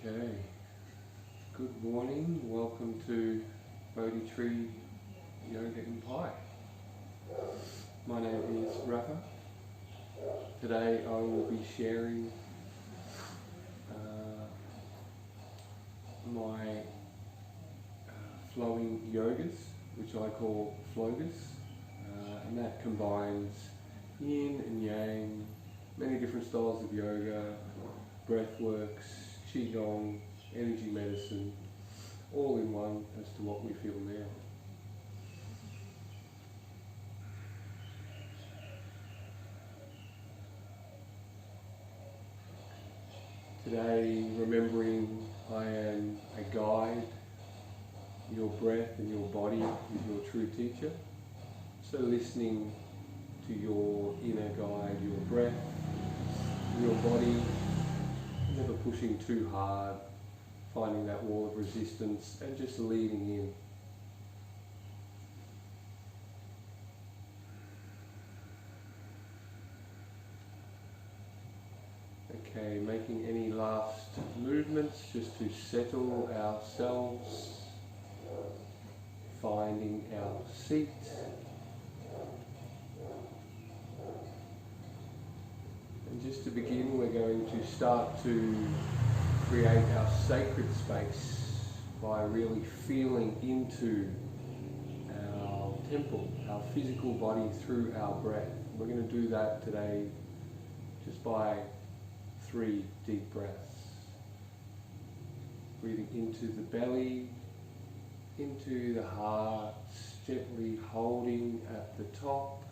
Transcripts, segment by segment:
Okay, good morning, welcome to Bodhi Tree Yoga in Pai. My name is Rafa. Today I will be sharing my flowing yogas, which I call flogas, and that combines Yin and Yang, many different styles of yoga, breath works, Qigong, energy medicine, all in one as to what we feel now. Today, remembering I am a guide, your breath and your body is your true teacher. So listening to your inner guide, your breath, your body, never pushing too hard, finding that wall of resistance and just leaning in. Okay, making any last movements just to settle ourselves, finding our seat. And just to begin, we're going to start to create our sacred space by really feeling into our temple, our physical body through our breath. We're going to do that today just by 3 deep breaths. Breathing into the belly, into the heart, gently holding at the top,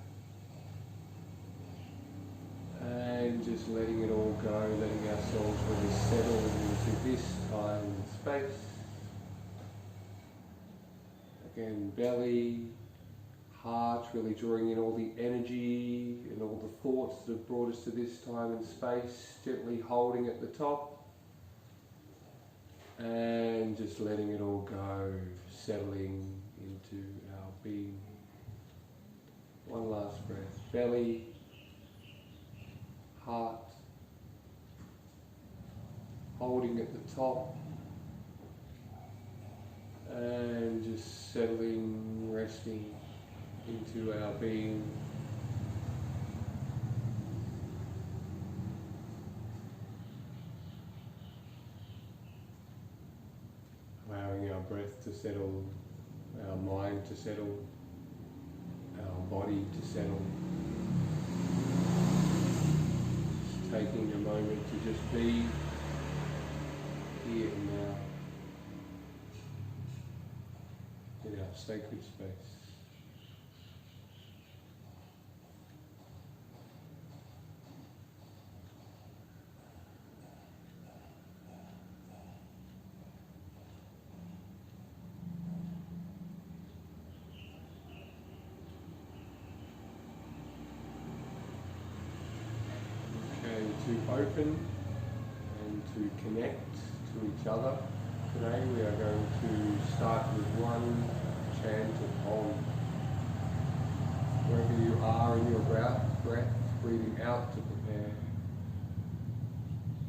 and just letting it all go, letting ourselves really settle into this time and space. Again, belly, heart, really drawing in all the energy and all the thoughts that have brought us to this time and space, gently holding at the top, and just letting it all go, settling into our being. One last breath. Belly, heart, holding at the top, and just settling, resting into our being. Allowing our breath to settle, our mind to settle, our body to settle. Just taking a moment to just be here and now in our sacred space. To open and to connect to each other. Today we are going to start with one chant of Om. Wherever you are in your breath, breathing out to prepare.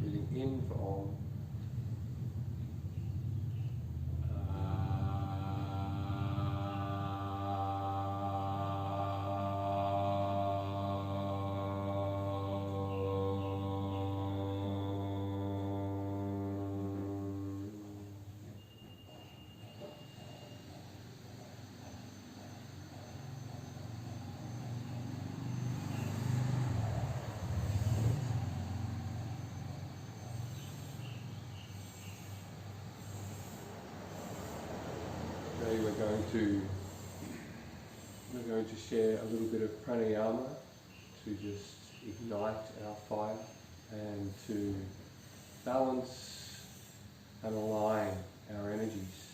Breathing in for Om. Today we're going to share a little bit of pranayama to just ignite our fire and to balance and align our energies.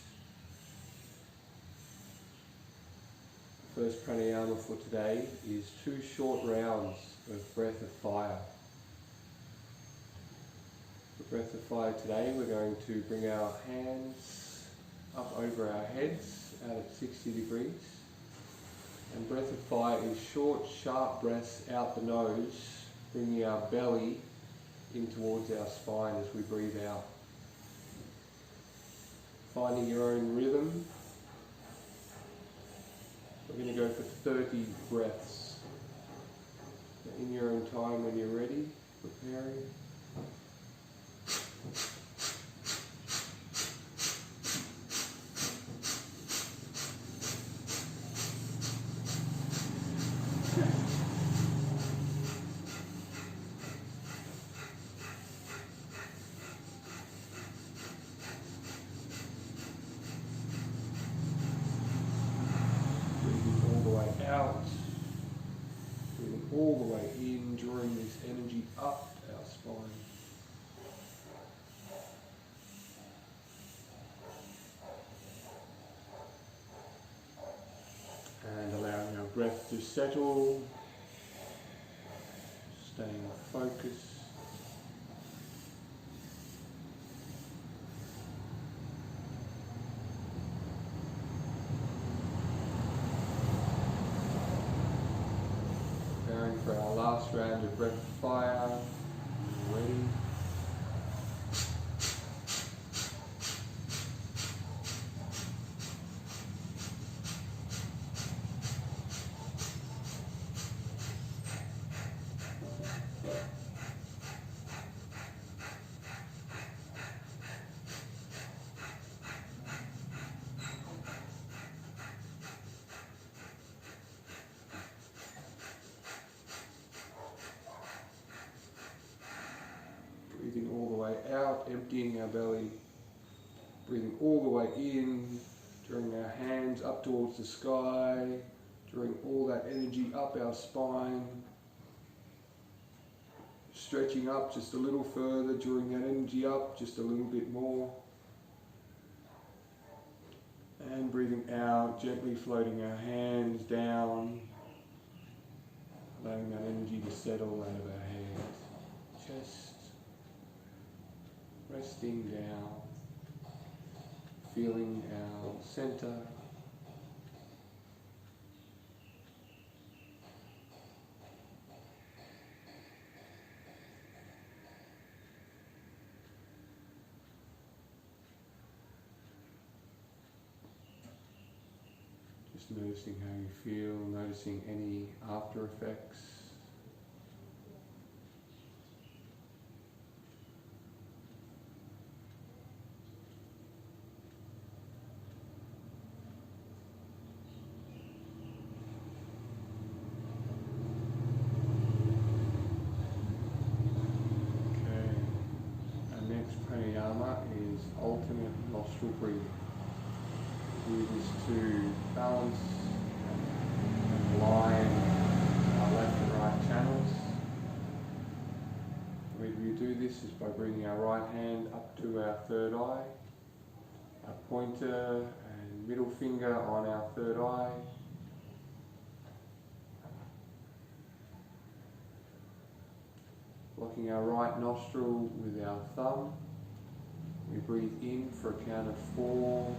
The first pranayama for today is 2 short rounds of breath of fire. For breath of fire today, we're going to bring our hands up over our heads out at 60 degrees. And breath of fire is short, sharp breaths out the nose, bringing our belly in towards our spine as we breathe out. finding your own rhythm. We're going to go for 30 breaths. In your own time when you're ready, preparing. Out, breathing all the way in, drawing this energy up our spine. And allowing our breath to settle, staying focused. For our last round of breath fire, ready. Breathing all the way out, emptying our belly. Breathing all the way in, drawing our hands up towards the sky, drawing all that energy up our spine. Stretching up just a little further, drawing that energy up just a little bit more. And breathing out, gently floating our hands down, allowing that energy to settle out of our hands. Chest. Resting down, feeling our center, just noticing how you feel, noticing any after effects. Pranayama is alternate nostril breathing. We do this to balance and align our left and right channels. The way we do this is by bringing our right hand up to our third eye, our pointer and middle finger on our third eye. Blocking our right nostril with our thumb. We breathe in for a count of 4,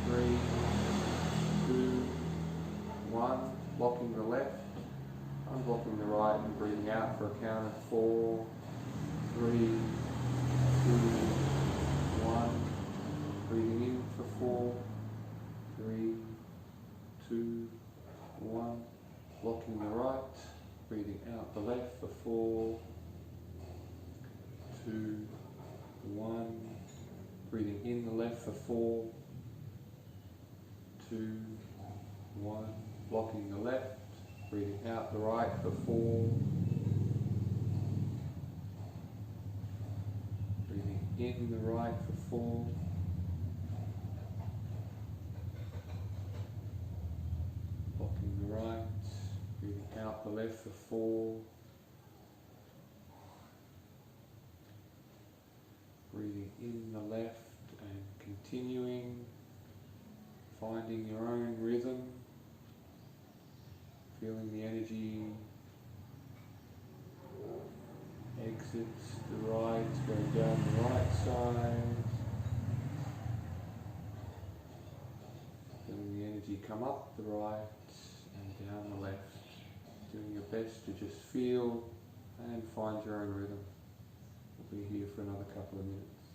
3, 2, 1. Blocking the left, unblocking the right, and breathing out for a count of 4, 3, 2, 1. Breathing in for 4, 3, 2, 1. Blocking the right, breathing out the left for 4, 2, 1. Breathing in the left for 4, 2, 1. Blocking the left, breathing out the right for 4. Breathing in the right for 4. Blocking the right, breathing out the left for 4. Breathing in the left and continuing, finding your own rhythm, feeling the energy exits the right, going down the right side, feeling the energy come up the right and down the left, doing your best to just feel and find your own rhythm. We'll be here for another couple of minutes.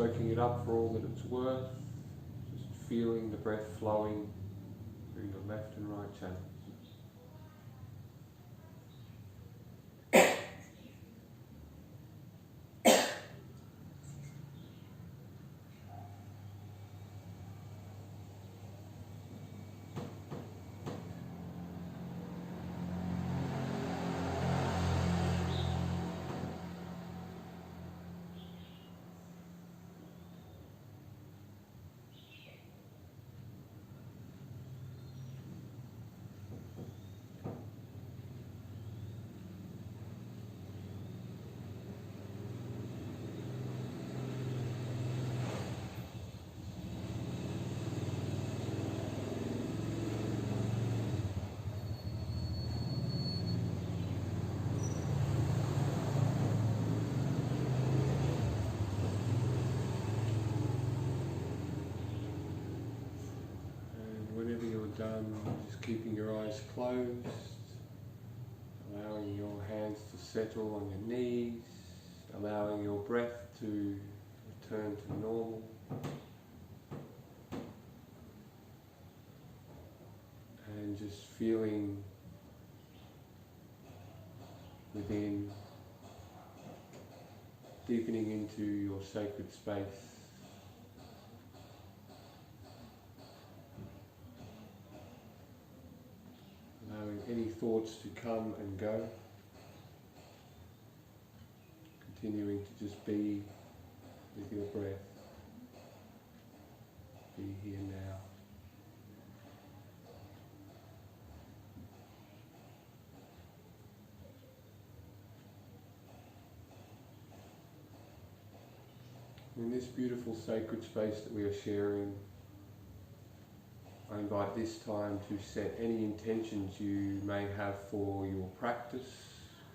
soaking it up for all that it's worth, just feeling the breath flowing through your left and right channels. Whenever you're done, just keeping your eyes closed, allowing your hands to settle on your knees, allowing your breath to return to normal. And just feeling within, deepening into your sacred space. Allowing any thoughts to come and go. Continuing to just be with your breath. Be here now. In this beautiful sacred space that we are sharing, I invite this time to set any intentions you may have for your practice,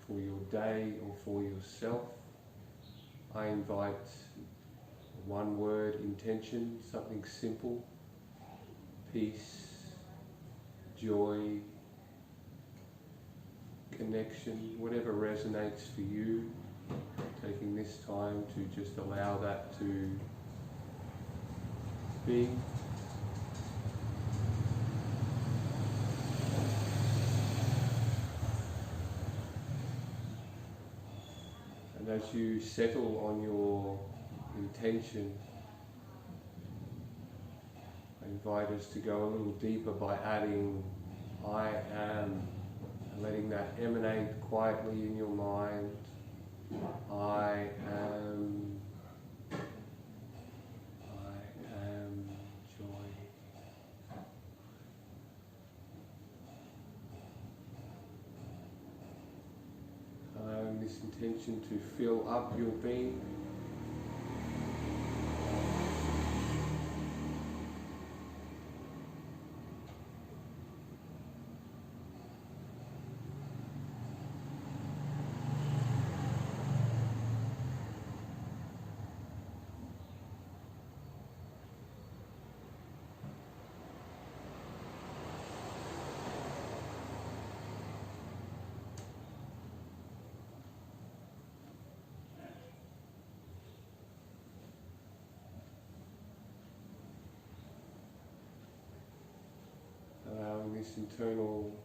for your day, or for yourself. I invite a one-word intention, something simple: peace, joy, connection, whatever resonates for you. Taking this time to just allow that to be. And as you settle on your intention, I invite us to go a little deeper by adding I am, and letting that emanate quietly in your mind. I am joy. Allowing this intention to fill up your being. Allowing this internal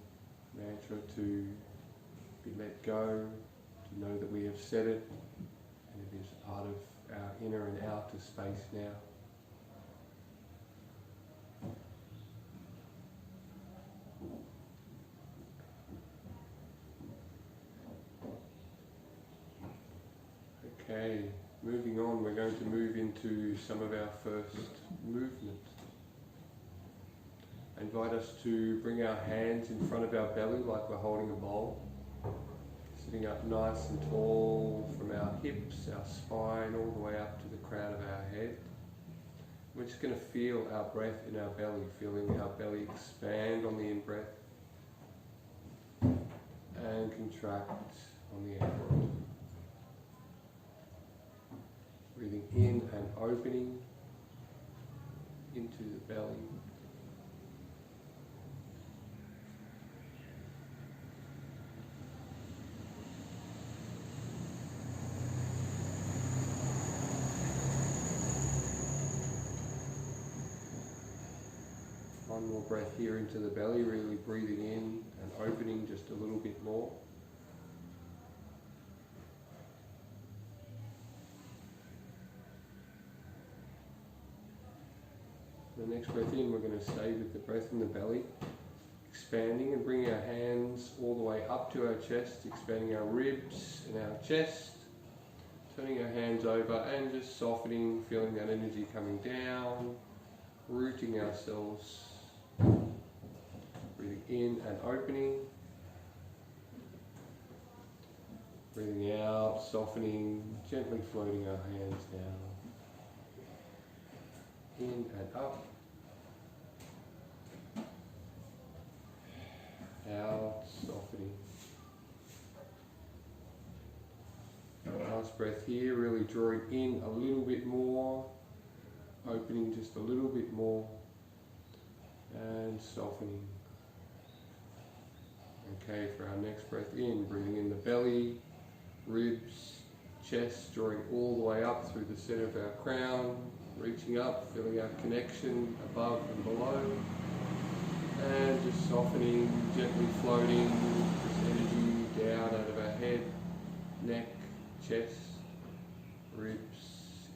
mantra to be let go, to know that we have said it, and it is part of our inner and outer space now. Okay, moving on, we're going to move into some of our first movement. I invite us to bring our hands in front of our belly like we're holding a bowl, sitting up nice and tall from our hips, our spine, all the way up to the crown of our head. We're just going to feel our breath in our belly, feeling our belly expand on the in-breath and contract on the out-breath. Breathing in and opening into the belly. One more breath here into the belly, really breathing in and opening just a little bit more. The next breath in, we're going to stay with the breath in the belly, expanding and bringing our hands all the way up to our chest, expanding our ribs and our chest, turning our hands over and just softening, feeling that energy coming down, rooting ourselves, breathing in and opening, breathing out, softening, gently floating our hands down, in and up, out, softening. Last breath here, really drawing in a little bit more, opening just a little bit more, and softening. Okay, for our next breath in, bringing in the belly, ribs, chest, drawing all the way up through the center of our crown, reaching up, feeling our connection above and below, and just softening, gently floating this energy down out of our head, neck, chest, ribs,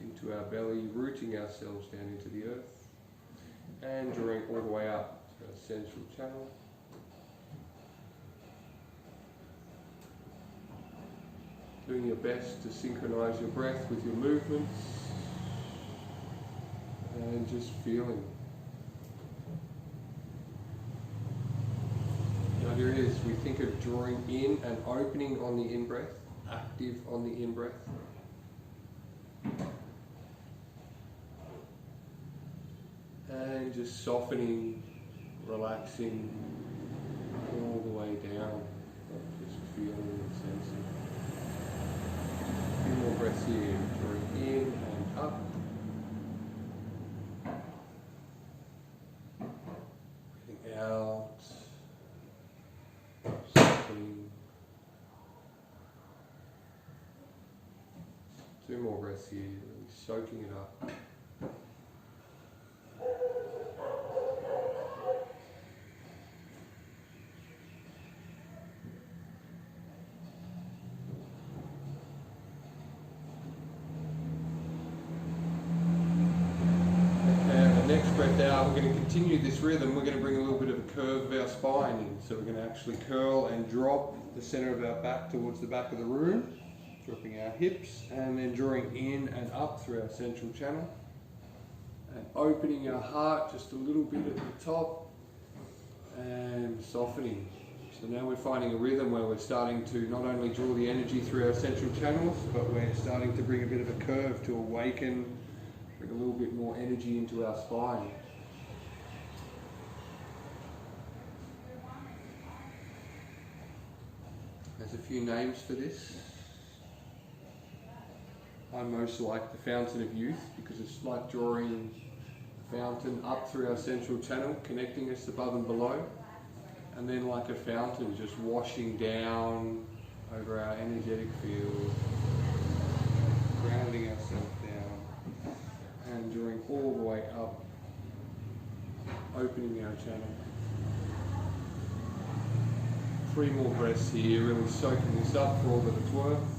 into our belly, rooting ourselves down into the earth, and drawing all the way up to our central channel. Doing your best to synchronize your breath with your movements, and just feeling. The idea is we think of drawing in and opening on the in-breath, active on the in-breath. And just softening, relaxing all the way down, just feeling and sensing. A few more breaths here, drawing in and up. Breathing out, softening. 2 more breaths here, really soaking it up. Next breath out, we're going to continue this rhythm. We're going to bring a little bit of a curve of our spine in. So we're going to actually curl and drop the center of our back towards the back of the room, dropping our hips, and then drawing in and up through our central channel, and opening our heart just a little bit at the top, and softening. So now we're finding a rhythm where we're starting to not only draw the energy through our central channels, but we're starting to bring a bit of a curve to awaken, bring a little bit more energy into our spine. There's a few names for this. I most like the fountain of youth because it's like drawing a fountain up through our central channel, connecting us above and below, and then like a fountain just washing down over our energetic field, grounding ourselves down, and drawing all the way up, opening our channel. 3 more breaths here, really soaking this up for all that it's worth.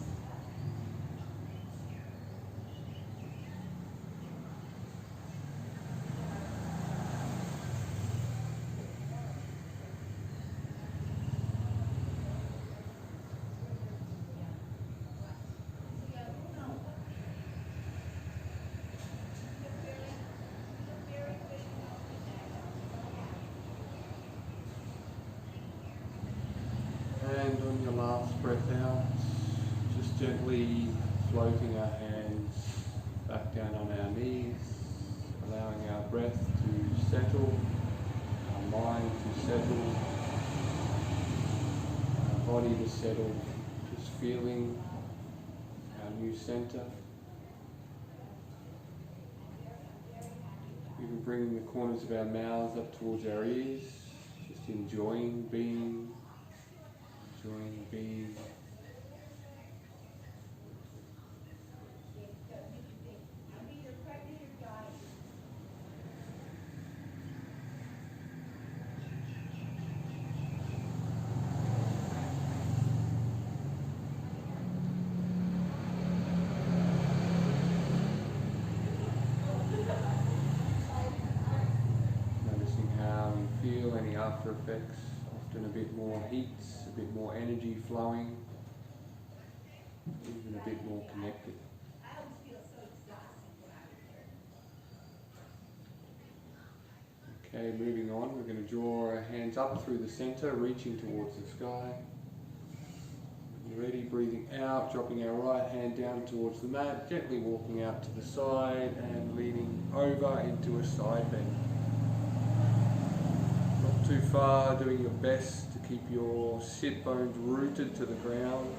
And on your last breath out, just gently floating our hands back down on our knees, allowing our breath to settle, our mind to settle, our body to settle, just feeling our new center. Even bringing the corners of our mouths up towards our ears, just enjoying being. Enjoying being. after effects, often a bit more heat, a bit more energy flowing, even a bit more connected. Okay, moving on, we're going to draw our hands up through the center, reaching towards the sky. Ready, breathing out, dropping our right hand down towards the mat, gently walking out to the side and leaning over into a side bend. Not too far, doing your best to keep your sit bones rooted to the ground.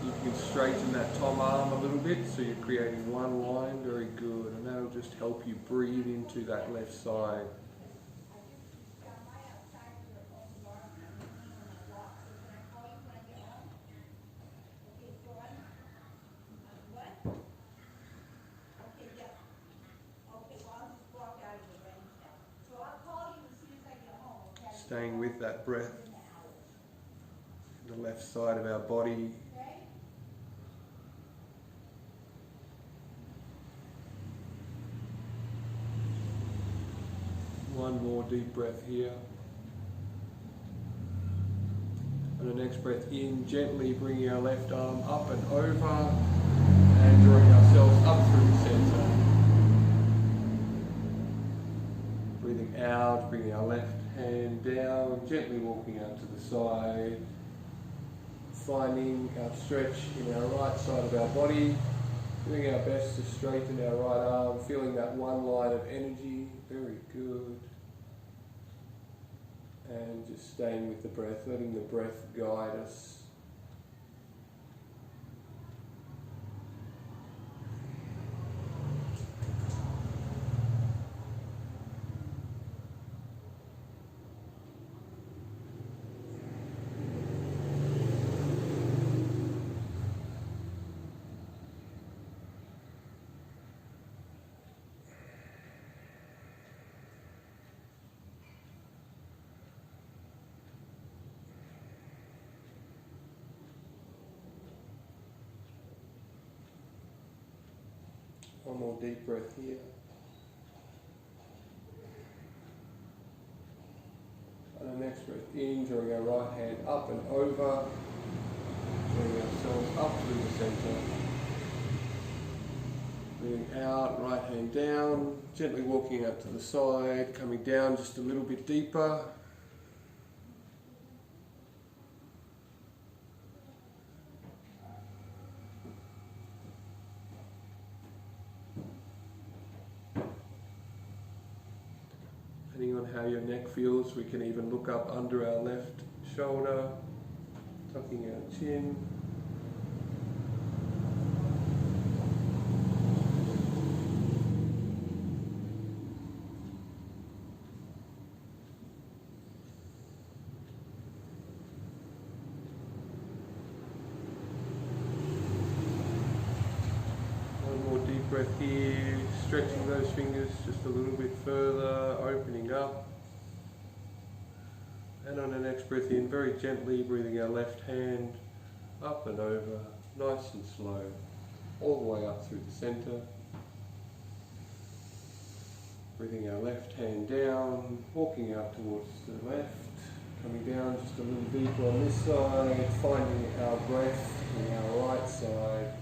You can straighten that tom arm a little bit so you're creating one line, very good, and that'll just help you breathe into that left side. Staying with that breath, the left side of our body. One more deep breath here. And the next breath in, gently bringing our left arm up and over and drawing ourselves up through the center. Breathing out, bringing our left hand down, gently walking out to the side, finding our stretch in our right side of our body, doing our best to straighten our right arm, feeling that one line of energy, very good, and just staying with the breath, letting the breath guide us. One more deep breath here. And the next breath in, drawing our right hand up and over, drawing ourselves up through the center. Breathing out, right hand down, gently walking out to the side, coming down just a little bit deeper. Depending on how your neck feels, we can even look up under our left shoulder, tucking our chin. One more deep breath here, stretching those fingers just a little bit further, opening up. And on the next breath in, very gently breathing our left hand up and over, nice and slow, all the way up through the center. Breathing our left hand down, walking out towards the left, coming down just a little deeper on this side, finding our breath in our right side.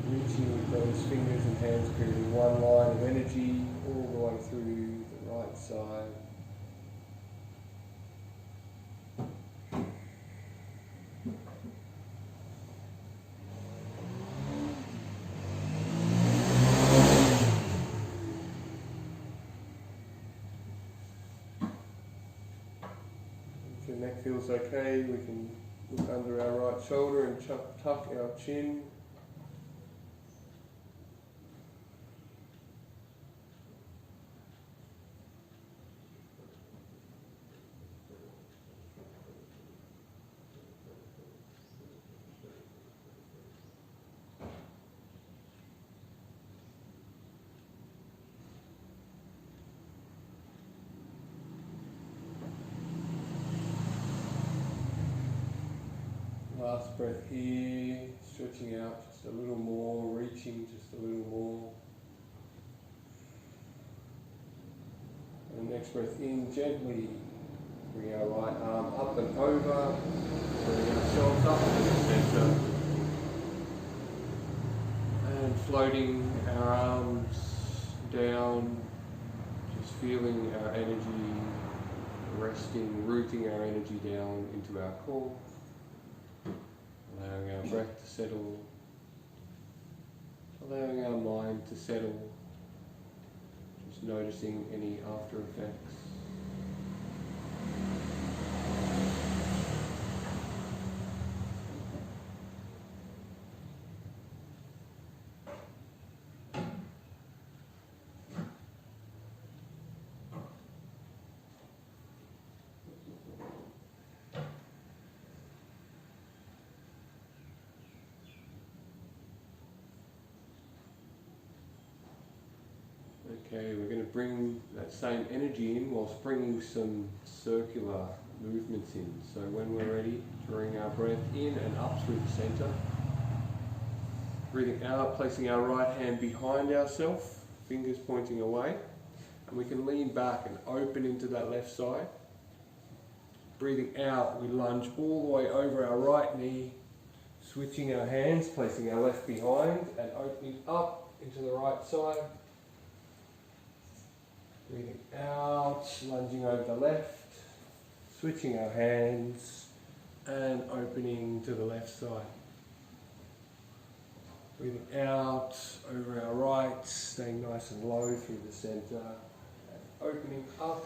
Reaching with those fingers and hands, creating one line of energy all the way through the right side. If your neck feels okay, we can look under our right shoulder and tuck our chin. Last breath here, stretching out just a little more, reaching just a little more. next breath in, gently bring our right arm up and over, bring ourselves up to the centre, and floating our arms down, just feeling our energy resting, rooting our energy down into our core, allowing our breath to settle, allowing our mind to settle, just noticing any after effects. Okay, we're going to bring that same energy in whilst bringing some circular movements in. So when we're ready, drawing our breath in and up through the centre. Breathing out, placing our right hand behind ourselves, fingers pointing away. And we can lean back and open into that left side. Breathing out, we lunge all the way over our right knee, switching our hands, placing our left behind and opening up into the right side. Breathing out, lunging over the left, switching our hands and opening to the left side. Breathing out over our right, staying nice and low through the centre, and opening up.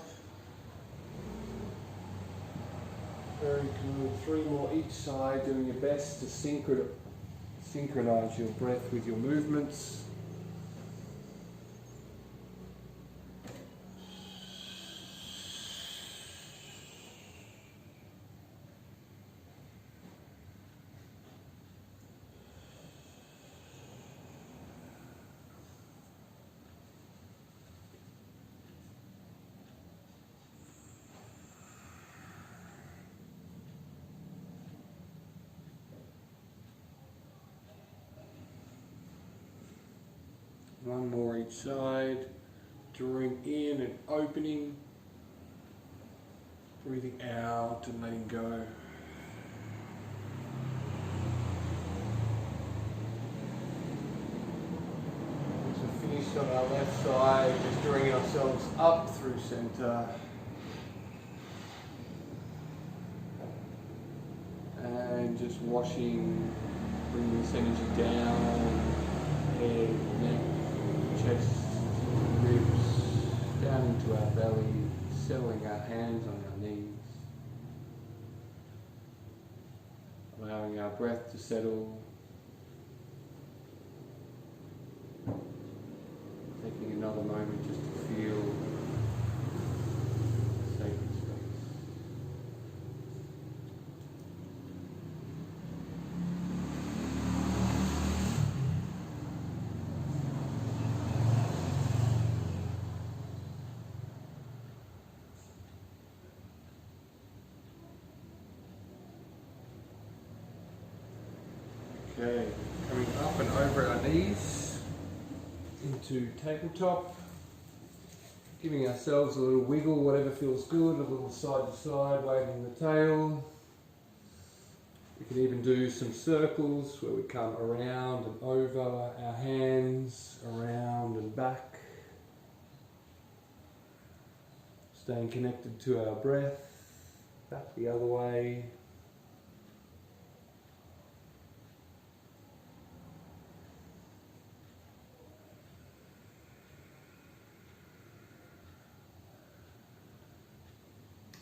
Very good. 3 more each side, doing your best to synchronise your breath with your movements. One more each side, drawing in and opening, breathing out and letting go. So finished on our left side, just drawing ourselves up through centre. And just washing, bringing this energy down, head, neck, chest, ribs, down into our belly, settling our hands on our knees, allowing our breath to settle, taking another moment just to feel sacred space. Okay, coming up and over our knees into tabletop, giving ourselves a little wiggle, whatever feels good, a little side to side, waving the tail. We can even do some circles where we come around and over our hands, around and back, staying connected to our breath, back the other way.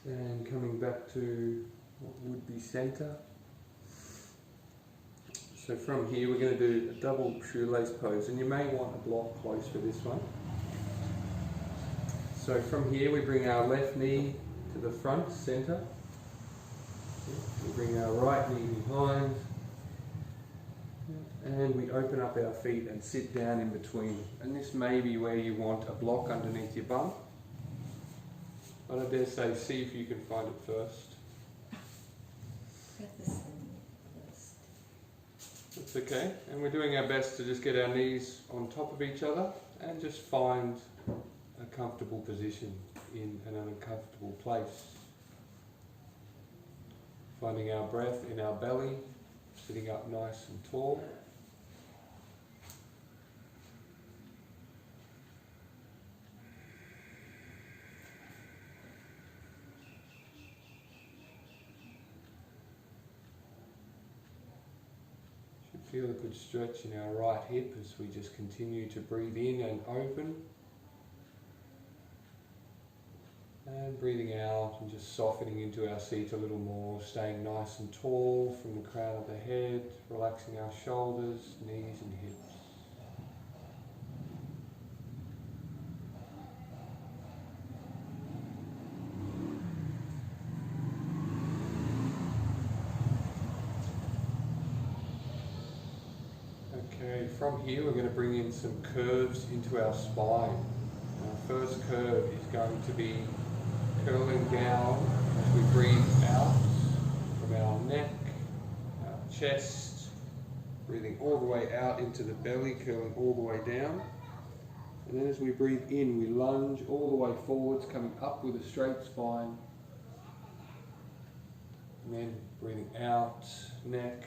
And coming back to what would be centre. So from here we're going to do a double shoelace pose, and you may want a block close for this one. So from here we bring our left knee to the front, centre. We bring our right knee behind. And we open up our feet and sit down in between. And this may be where you want a block underneath your bum. But I dare say, see if you can find it first. Get this in first. That's okay. And we're doing our best to just get our knees on top of each other and just find a comfortable position. in an uncomfortable place. Finding our breath in our belly, sitting up nice and tall. Feel a good stretch in our right hip as we just continue to breathe in and open. And breathing out and just softening into our seat a little more, staying nice and tall from the crown of the head, relaxing our shoulders, knees and hips. Okay, from here we're going to bring in some curves into our spine. Our first curve is going to be curling down as we breathe out from our neck, our chest, breathing all the way out into the belly, curling all the way down. And then as we breathe in, we lunge all the way forwards, coming up with a straight spine. And then breathing out, neck,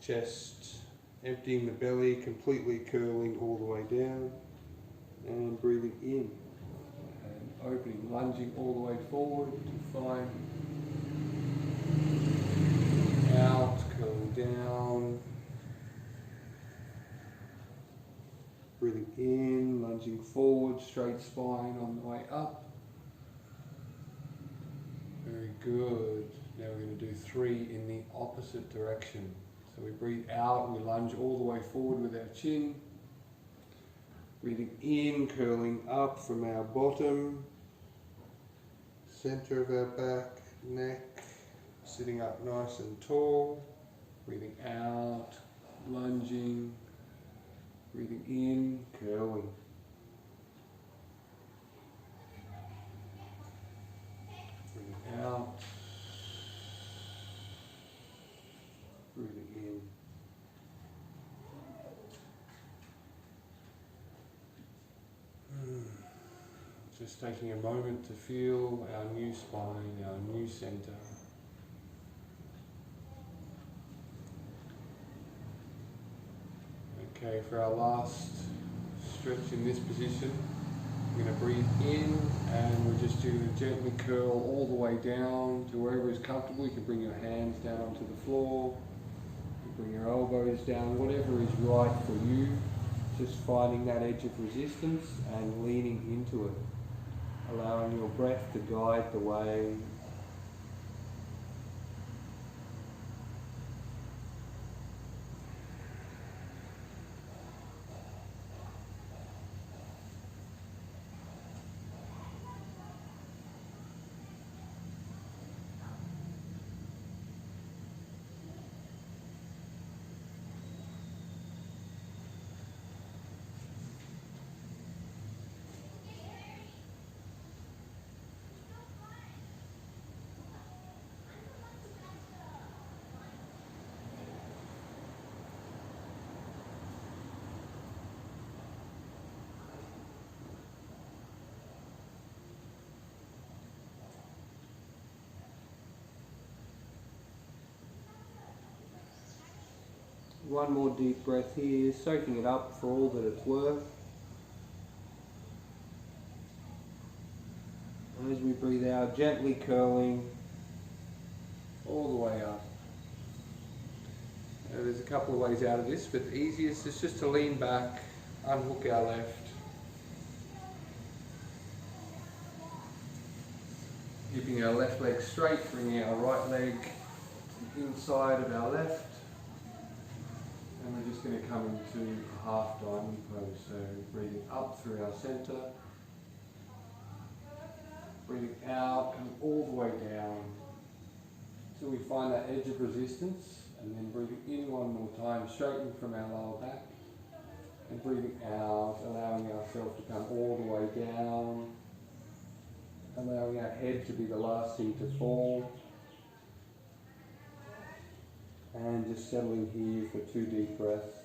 chest, emptying the belly, completely curling all the way down, and breathing in, and opening, lunging all the way forward to find, out, curling down, breathing in, lunging forward, straight spine on the way up. Very good. Now we're going to do 3 in the opposite direction. So we breathe out, we lunge all the way forward with our chin. Breathing in, curling up from our bottom, center of our back, neck, sitting up nice and tall. Breathing out, lunging. Breathing in, curling. Breathing out. Breathing in. Just taking a moment to feel our new spine, our new center. Okay, for our last stretch in this position, we're going to breathe in and we're just going to gently curl all the way down to wherever is comfortable. You can bring your hands down onto the floor. Bring your elbows down, whatever is right for you, just finding that edge of resistance and leaning into it, allowing your breath to guide the way. One more deep breath here, soaking it up for all that it's worth. And as we breathe out, gently curling all the way up. Now, there's a couple of ways out of this, but the easiest is just to lean back, unhook our left. Keeping our left leg straight, bringing our right leg to the inside of our left. And we're just going to come into a half diamond pose. So breathing up through our center. Breathing out, coming all the way down. Until we find that edge of resistance. And then breathing in one more time, straighten from our lower back. And breathing out, allowing ourselves to come all the way down. Allowing our head to be the last thing to fall. And just settling here for 2 deep breaths.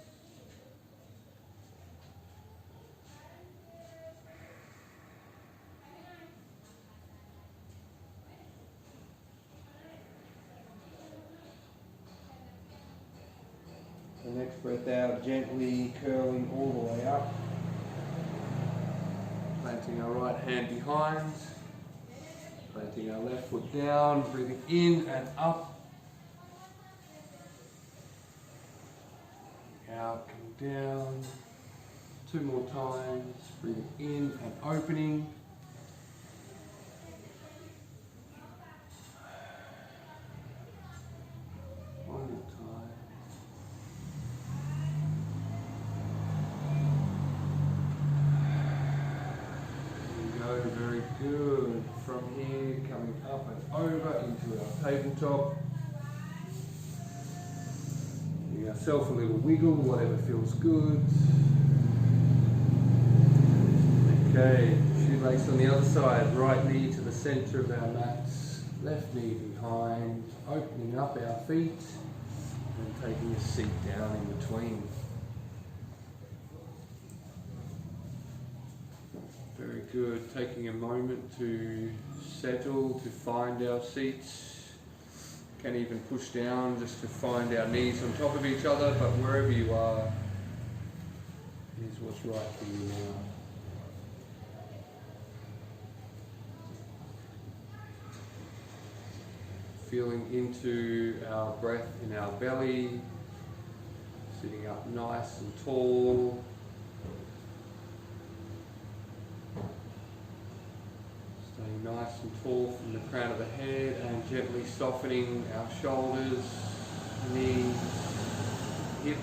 The next breath out, gently curling all the way up. Planting our right hand behind. Planting our left foot down, breathing in and up. Out, coming down. 2 more times. Breathing in and opening. One more time. There we go, very good. From here, coming up and over into our tabletop. Give yourself a little wiggle, whatever feels good. Okay, shoelace on the other side, right knee to the centre of our mats, left knee behind, opening up our feet and taking a seat down in between. Very good, taking a moment to settle, to find our seats. Can even push down just to find our knees on top of each other, but wherever you are is what's right for you now. Feeling into our breath in our belly, sitting up nice and tall. Staying nice and tall from the crown of the head and gently softening our shoulders, knees, hips.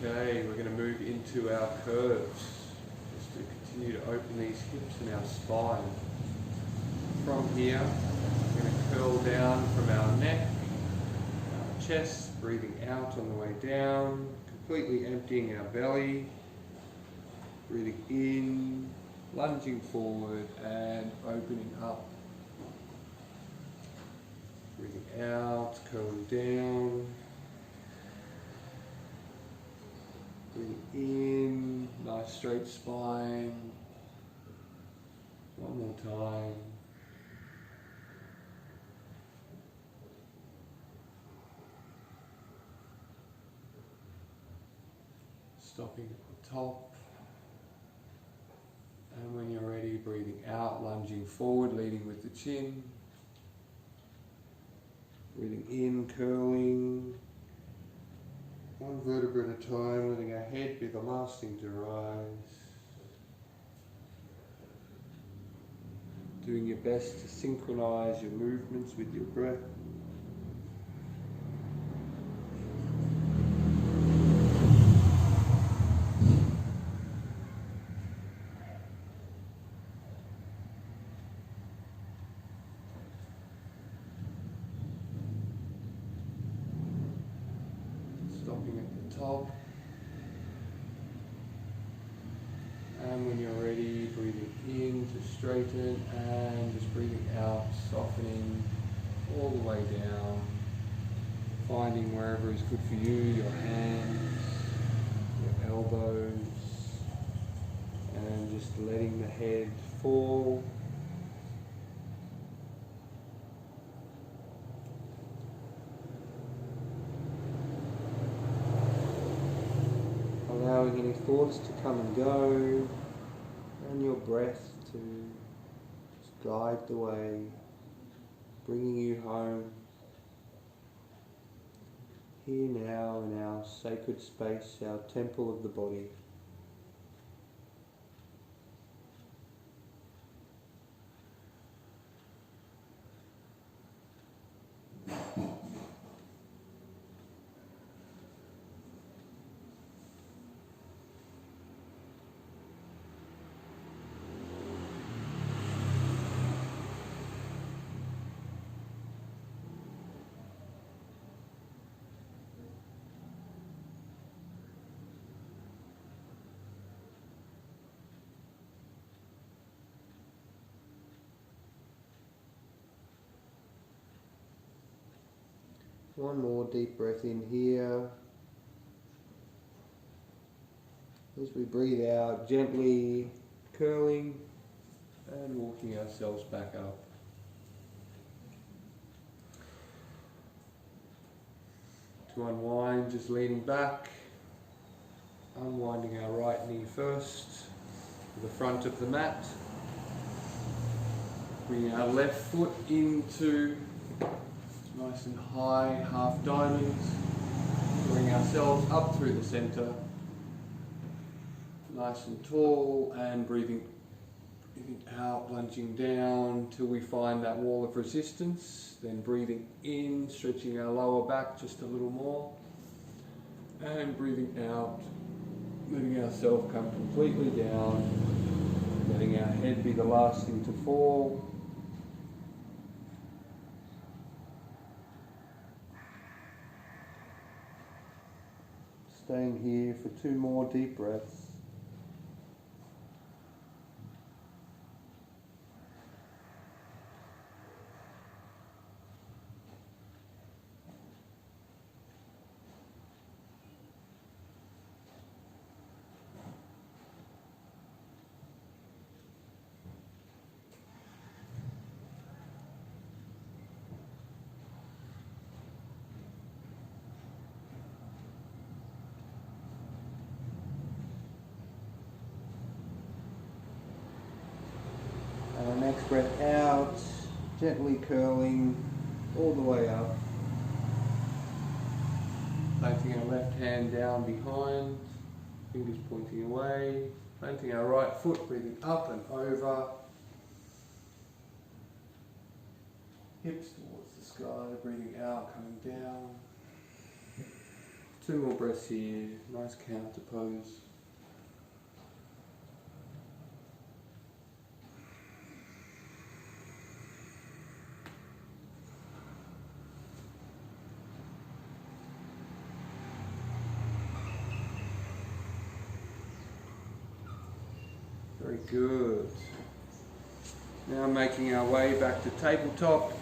Okay, we're going to move into our curves, just to continue to open these hips and our spine. From here, we're going to curl down from our neck, our chest, breathing out on the way down, completely emptying our belly, breathing in, lunging forward and opening up. Breathing out, curling down. Breathing in, nice straight spine. One more time. Stopping at the top. And when you're ready, breathing out, lunging forward, leading with the chin. Breathing in, curling. One vertebra at a time, letting our head be the last thing to rise. Doing your best to synchronize your movements with your breath. Stopping at the top. And when you're ready, breathing in to straighten and just breathing out, softening all the way down. Finding wherever is good for you, your hands, your elbows, and just letting the head fall. Allowing any thoughts to come and go, and your breath to just guide the way, bringing you home, here now in our sacred space, our temple of the body. One more deep breath in here. As we breathe out, gently curling and walking ourselves back up. To unwind, just leaning back, unwinding our right knee first to the front of the mat. Bringing our left foot into nice and high half diamonds. Bring ourselves up through the center. Nice and tall, and breathing out, lunging down till we find that wall of resistance. Then breathing in, stretching our lower back just a little more. And breathing out, letting ourselves come completely down. Letting our head be the last thing to fall. Staying here for 2 more deep breaths. Next breath out, gently curling all the way up. Planting our left hand down behind, fingers pointing away. Planting our right foot, breathing up and over. Hips towards the sky, breathing out, coming down. 2 more breaths here, nice counter pose. Very good. Now making our way back to tabletop.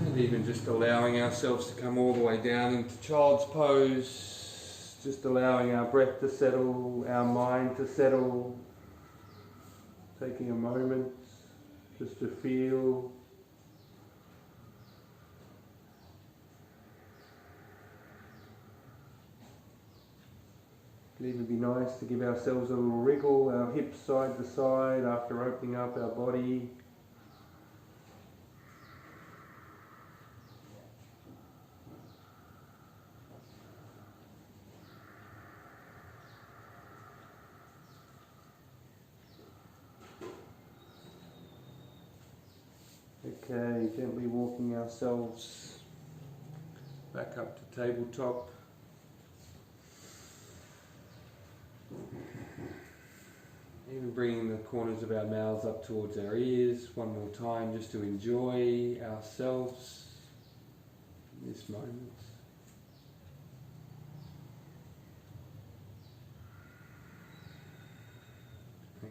And even just allowing ourselves to come all the way down into child's pose. Just allowing our breath to settle, our mind to settle. Taking a moment just to feel. It could even be nice to give ourselves a little wriggle, our hips side to side after opening up our body. Okay, gently walking ourselves back up to tabletop. Even bringing the corners of our mouths up towards our ears one more time, just to enjoy ourselves in this moment.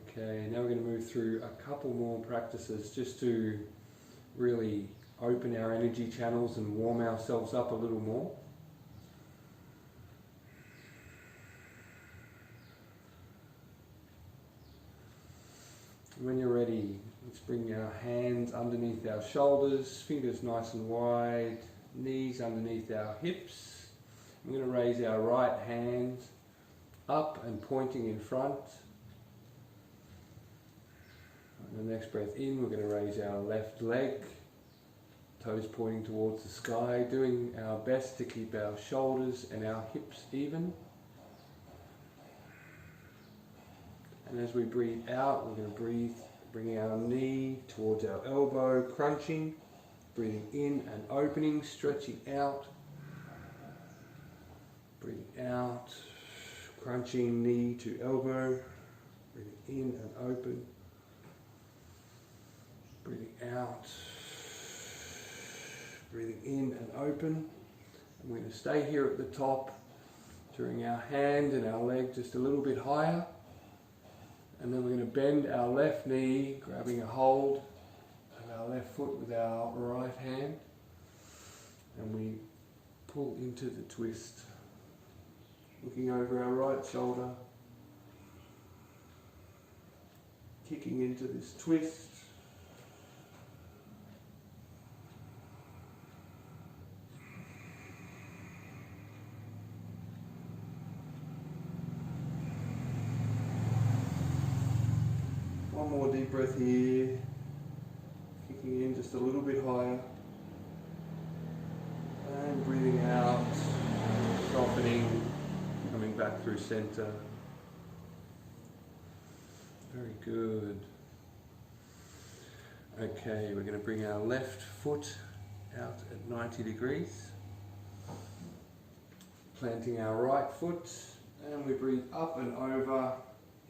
Okay, now we're going to move through a couple more practices just to really open our energy channels and warm ourselves up a little more. When you're ready, let's bring our hands underneath our shoulders, fingers nice and wide, knees underneath our hips. I'm going to raise our right hand up and pointing in front. And the next breath in, we're going to raise our left leg, toes pointing towards the sky, doing our best to keep our shoulders and our hips even. And as we breathe out, we're going to breathe, bringing our knee towards our elbow, crunching, breathing in and opening, stretching out, breathing out, crunching knee to elbow, breathing in and open, breathing out, breathing in and open. And we're going to stay here at the top, drawing our hand and our leg just a little bit higher. And then we're going to bend our left knee, grabbing a hold of our left foot with our right hand and we pull into the twist, looking over our right shoulder, kicking into this twist. One more deep breath here, kicking in just a little bit higher, and breathing out, softening, coming back through center. Very good. Okay, we're going to bring our left foot out at 90 degrees, planting our right foot, and we breathe up and over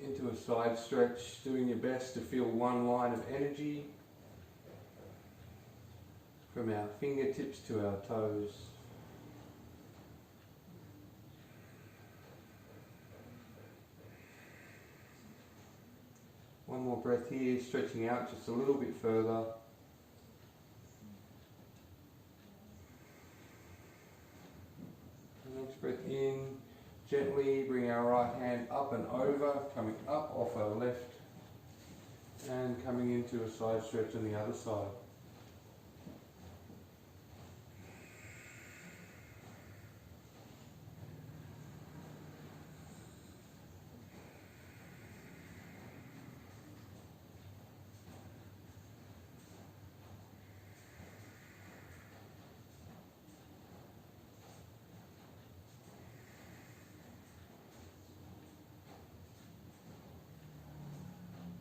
into a side stretch, doing your best to feel one line of energy from our fingertips to our toes. One more breath here, stretching out just a little bit further. The next breath in, gently bring our right hand up and over, coming up off our left, and coming into a side stretch on the other side.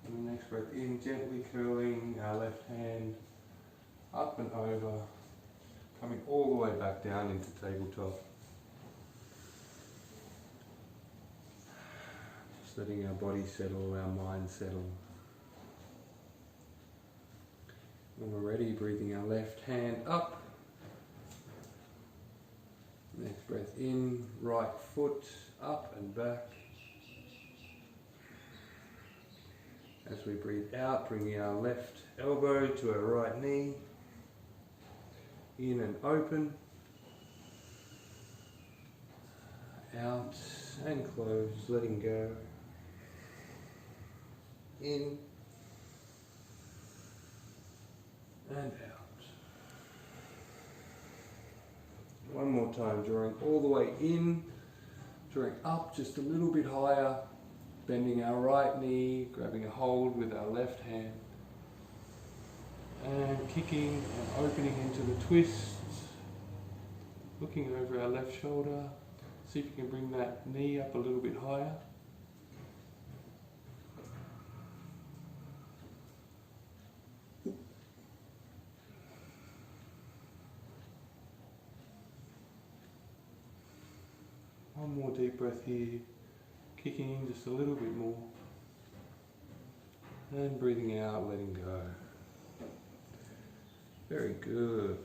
And the next breath in, gently curling our left hand up and over, coming all the way back down into tabletop. Just letting our body settle, our mind settle. When we're ready, breathing our left hand up. Next breath in, right foot up and back. As we breathe out, bringing our left elbow to our right knee. In and open. Out and close, letting go. In and out. One more time, drawing all the way in, drawing up just a little bit higher, bending our right knee, grabbing a hold with our left hand, and kicking and opening into the twist, looking over our left shoulder. See if you can bring that knee up a little bit higher. One more deep breath here, kicking in just a little bit more, and breathing out, letting go. Very good.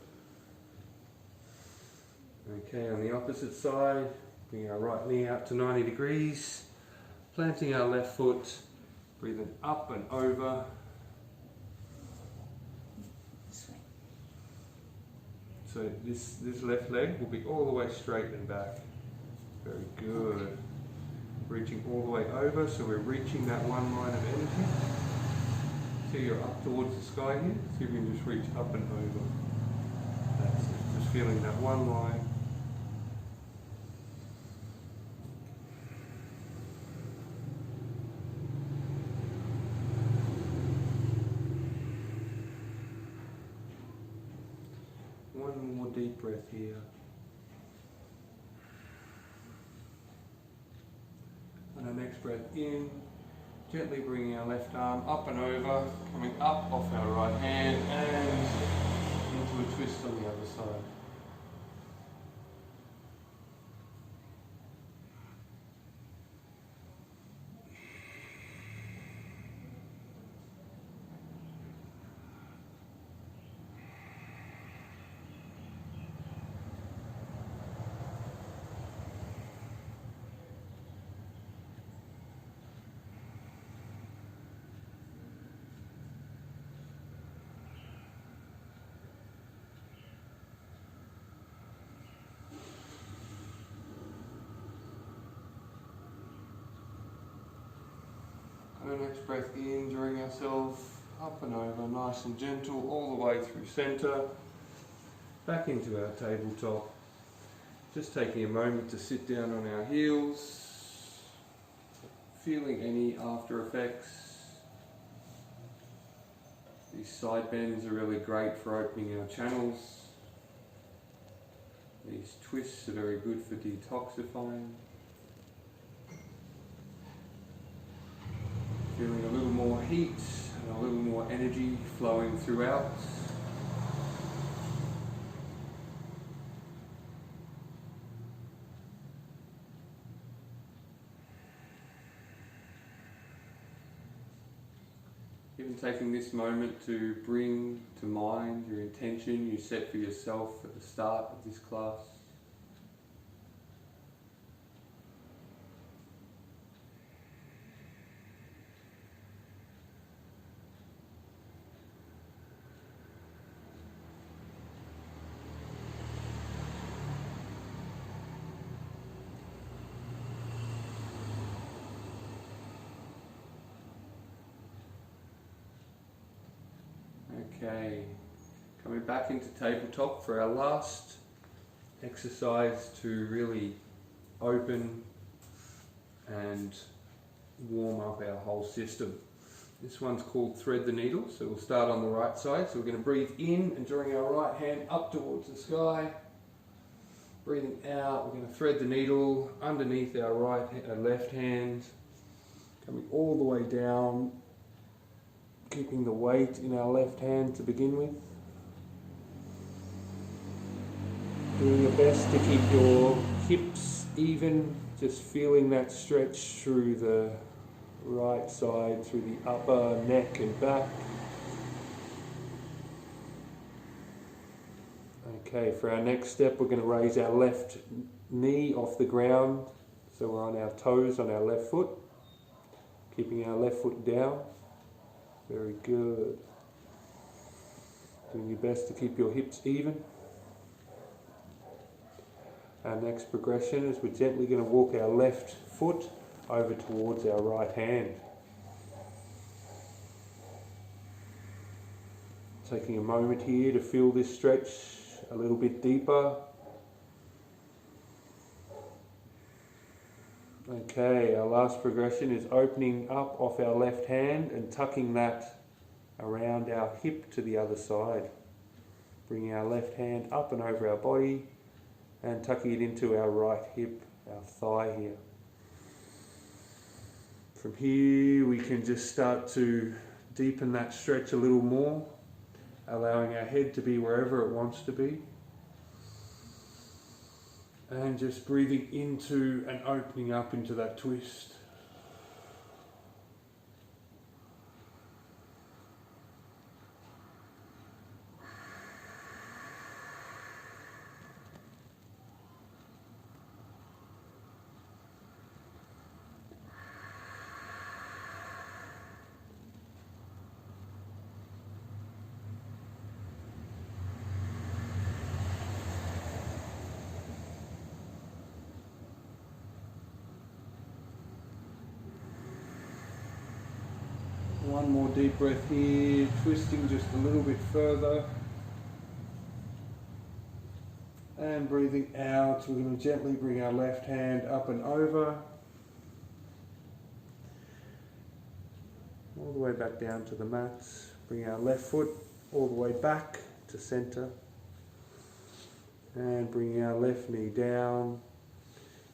Okay, on the opposite side, bring our right knee out to 90 degrees, planting our left foot, breathing up and over. So this left leg will be all the way straight and back. Very good. Reaching all the way over, so we're reaching that one line of energy. So you're up towards the sky here, so you can just reach up and over. That's it. Just feeling that one line. One more deep breath here. And our next breath in, gently bringing our left arm up and over, coming up off our right hand and into a twist on the other side. Next breath in, drawing ourselves up and over, nice and gentle, all the way through centre, back into our tabletop. Just taking a moment to sit down on our heels, feeling any after effects. These side bends are really great for opening our channels. These twists are very good for detoxifying. Feeling a little more heat and a little more energy flowing throughout. Even taking this moment to bring to mind your intention you set for yourself at the start of this class. Okay, coming back into tabletop for our last exercise to really open and warm up our whole system. This one's called Thread the Needle, so we'll start on the right side. So we're going to breathe in and drawing our right hand up towards the sky. Breathing out, we're going to thread the needle underneath our left hand, coming all the way down, keeping the weight in our left hand to begin with. Doing your best to keep your hips even, just feeling that stretch through the right side, through the upper neck and back. Okay, for our next step we're going to raise our left knee off the ground, so we're on our toes on our left foot, keeping our left foot down. Very good. Doing your best to keep your hips even. Our next progression is we're gently going to walk our left foot over towards our right hand. Taking a moment here to feel this stretch a little bit deeper. Okay, our last progression is opening up off our left hand and tucking that around our hip to the other side. Bringing our left hand up and over our body and tucking it into our right hip, our thigh here. From here we can just start to deepen that stretch a little more, allowing our head to be wherever it wants to be. And just breathing into and opening up into that twist. One more deep breath here, twisting just a little bit further. And breathing out, we're going to gently bring our left hand up and over. All the way back down to the mat. Bring our left foot all the way back to center. And bring our left knee down.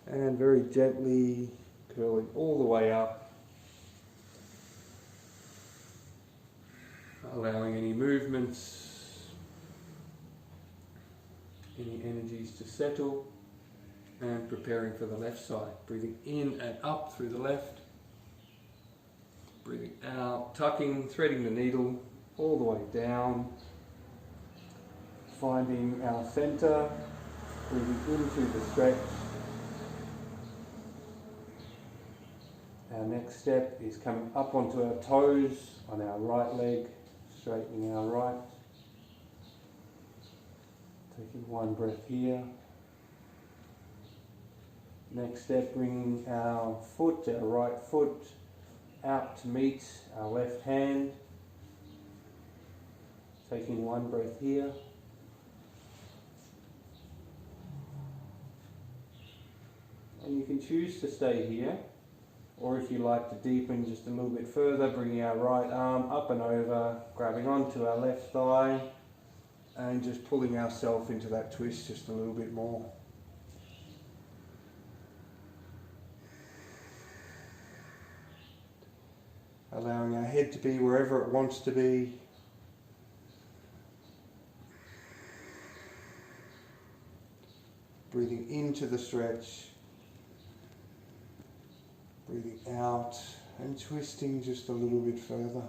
And very gently curling all the way up. Allowing any movements, any energies to settle, and preparing for the left side. Breathing in and up through the left. Breathing out, tucking, threading the needle all the way down. Finding our center, breathing into the stretch. Our next step is coming up onto our toes on our right leg. Straightening our right. Taking one breath here. Next step, bringing our foot, our right foot, out to meet our left hand. Taking one breath here. And you can choose to stay here, or if you like to deepen just a little bit further, bringing our right arm up and over, grabbing onto our left thigh, and just pulling ourselves into that twist just a little bit more. Allowing our head to be wherever it wants to be. Breathing into the stretch. Breathing out and twisting just a little bit further.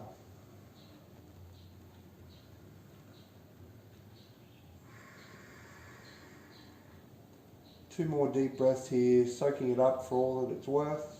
Two more deep breaths here, soaking it up for all that it's worth.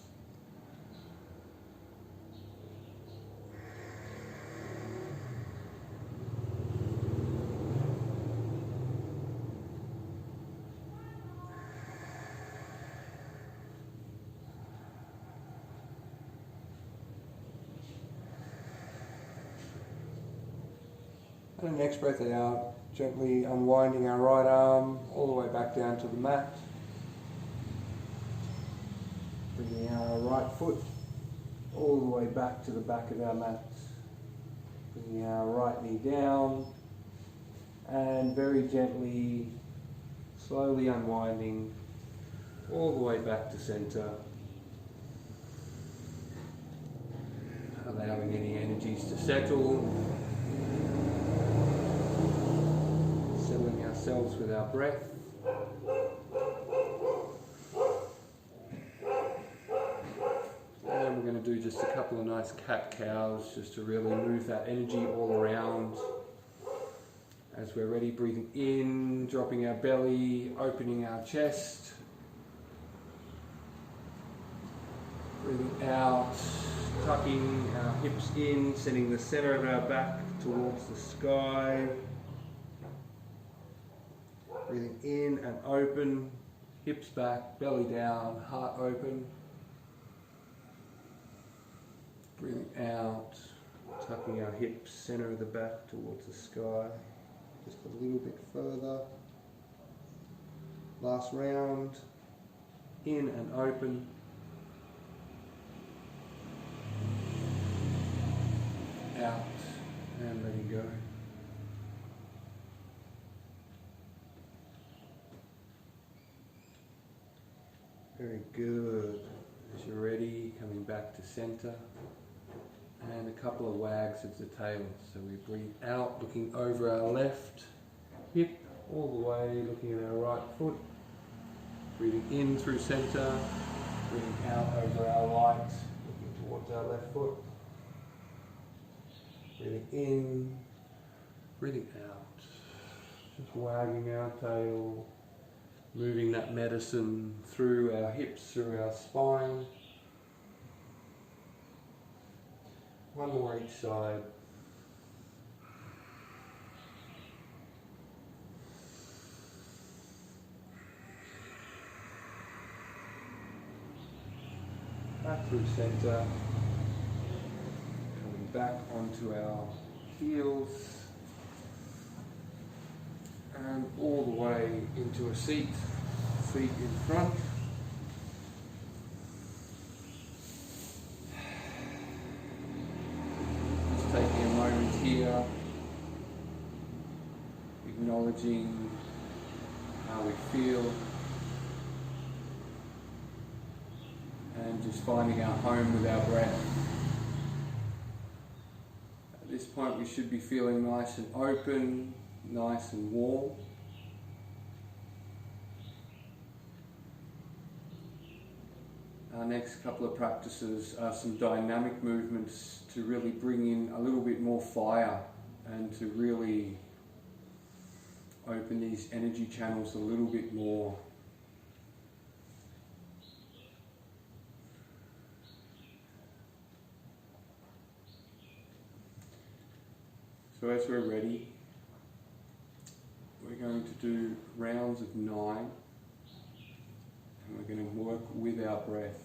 And the next breath out, gently unwinding our right arm all the way back down to the mat. Bringing our right foot all the way back to the back of our mat. Bringing our right knee down and very gently, slowly unwinding all the way back to center. Allowing any energies to settle. Settling ourselves with our breath. And we're going to do just a couple of nice cat-cows just to really move that energy all around. As we're ready, breathing in, dropping our belly, opening our chest. Breathing out, tucking our hips in, sending the center of our back towards the sky. Breathing in and open, hips back, belly down, heart open. Breathing out, tucking our hips, center of the back towards the sky. Just a little bit further. Last round. In and open. Out and letting go. Very good. As you're ready, coming back to center. And a couple of wags of the tail. So we breathe out, looking over our left hip, all the way, looking at our right foot. Breathing in through center, breathing out over our right, looking towards our left foot. Breathing in, breathing out. Just wagging our tail, moving that medicine through our hips, through our spine. One more each side. Back through center. Coming back onto our heels. And all the way into a seat. Feet in front. Taking a moment here, acknowledging how we feel, and just finding our home with our breath. At this point we should be feeling nice and open, nice and warm. Our next couple of practices are some dynamic movements to really bring in a little bit more fire and to really open these energy channels a little bit more. So as we're ready, we're going to do rounds of 9, and we're going to work with our breath.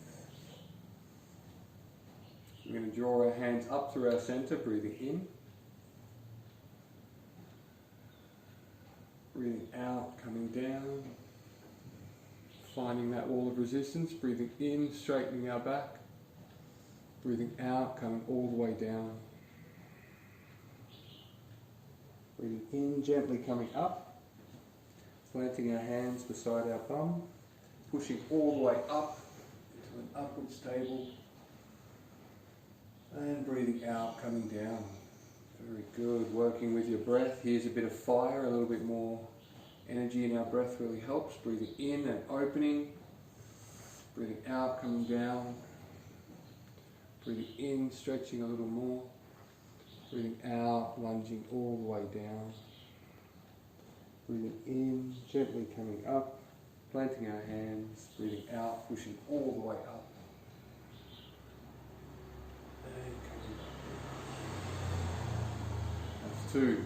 We're going to draw our hands up through our centre, breathing in. Breathing out, coming down. Finding that wall of resistance, breathing in, straightening our back. Breathing out, coming all the way down. Breathing in, gently coming up. Planting our hands beside our bum. Pushing all the way up into an upwards table. And breathing out, coming down. Very good. Working with your breath. Here's a bit of fire, a little bit more energy in our breath really helps. Breathing in and opening. Breathing out, coming down. Breathing in, stretching a little more. Breathing out, lunging all the way down. Breathing in, gently coming up. Planting our hands. Breathing out, pushing all the way up. And coming back down. That's 2.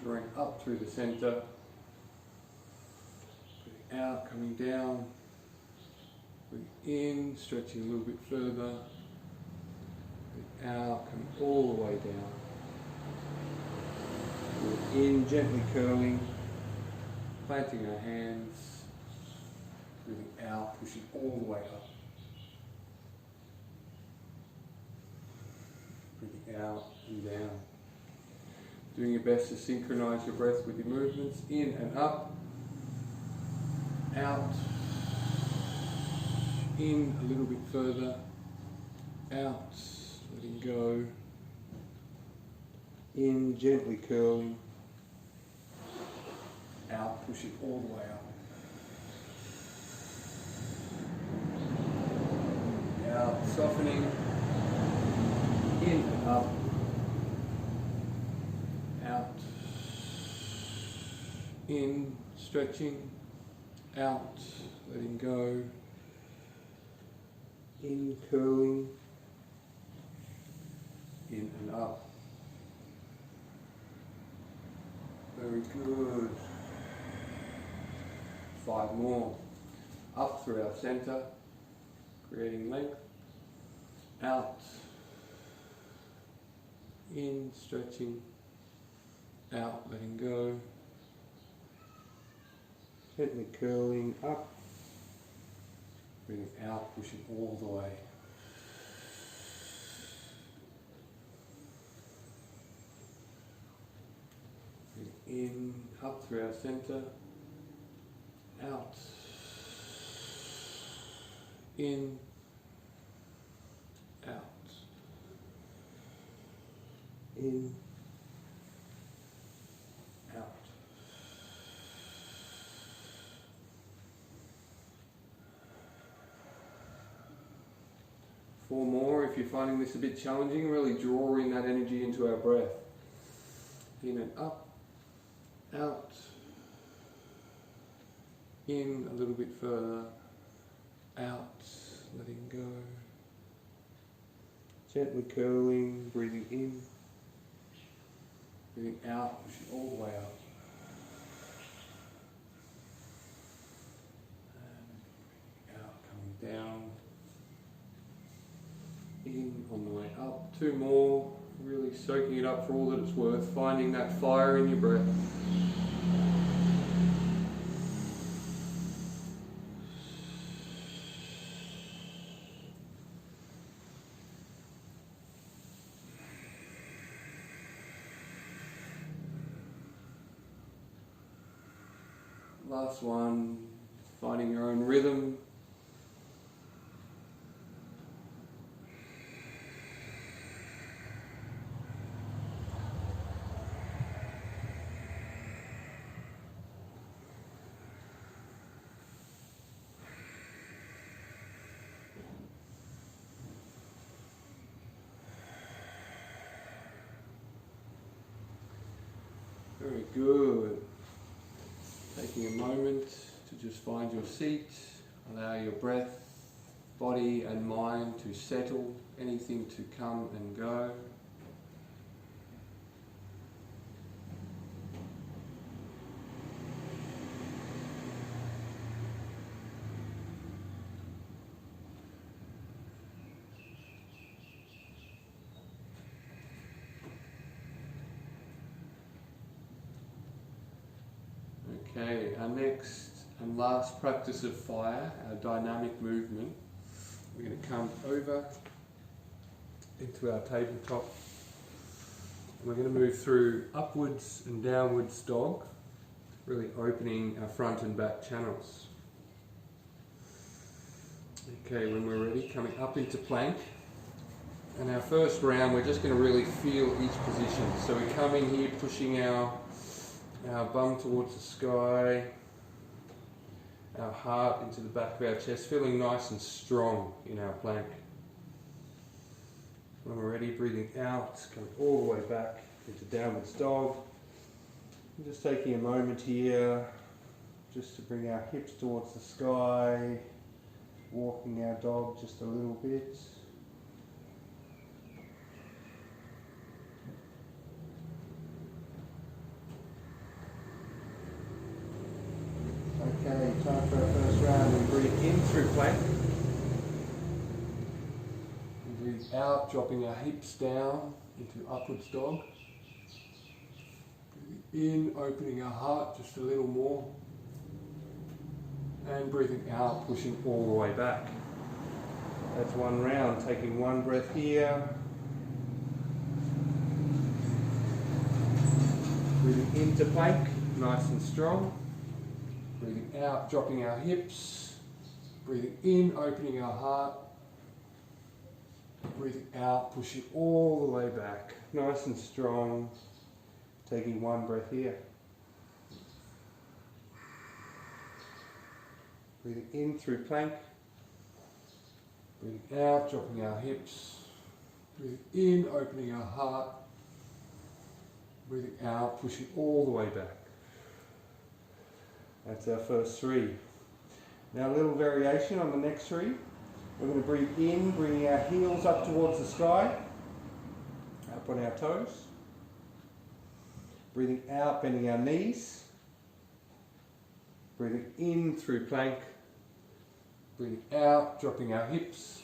Drawing up through the centre. Breathing out, coming down. Breathing in, stretching a little bit further. Breathing out, coming all the way down. Breathing in, gently curling. Planting our hands. Breathing out, pushing all the way up. Breathing out and down. Doing your best to synchronise your breath with your movements. In and up. Out. In a little bit further. Out. Letting go. In, gently curling. Out, pushing all the way up. Out, softening. In and up. Out. In, stretching. Out, letting go. In, curling. In and up. Very good. 5 more. Up through our centre, creating length. Out. In, stretching. Out, letting go. Gently curling up. Breathing out, pushing all the way. Breathing in, up through our centre. Out. In. Out. In. Out. Four more. If you're finding this a bit challenging, really drawing that energy into our breath. In and up. Out. In a little bit further. Out. Letting go. Gently curling, breathing in. Breathing out, pushing all the way up. And breathing out, coming down. In on the way up. 2 more. Really soaking it up for all that it's worth. Finding that fire in your breath. Last one, finding your own rhythm. Very good. Taking a moment to just find your seat, allow your breath, body and mind to settle, anything to come and go. Okay, our next and last practice of fire, our dynamic movement. We're going to come over into our tabletop. We're going to move through upwards and downwards dog, really opening our front and back channels. Okay, when we're ready, coming up into plank. And our first round, we're just going to really feel each position. So we come in here, pushing our bum towards the sky, our heart into the back of our chest, feeling nice and strong in our plank. When we're ready, breathing out, coming all the way back into downwards dog. And just taking a moment here, just to bring our hips towards the sky, walking our dog just a little bit. Okay, time for our first round. We breathe in through plank. We breathe out, dropping our hips down into upwards dog. Breathing in, opening our heart just a little more. And breathing out, pushing all the way back. That's one round. Taking one breath here. Breathing into plank, nice and strong. Breathing out, dropping our hips. Breathing in, opening our heart. Breathing out, pushing all the way back. Nice and strong. Taking one breath here. Breathing in through plank. Breathing out, dropping our hips. Breathing in, opening our heart. Breathing out, pushing all the way back. That's our first three. Now a little variation on the next three. We're going to breathe in, bringing our heels up towards the sky, up on our toes. Breathing out, bending our knees. Breathing in through plank. Breathing out, dropping our hips.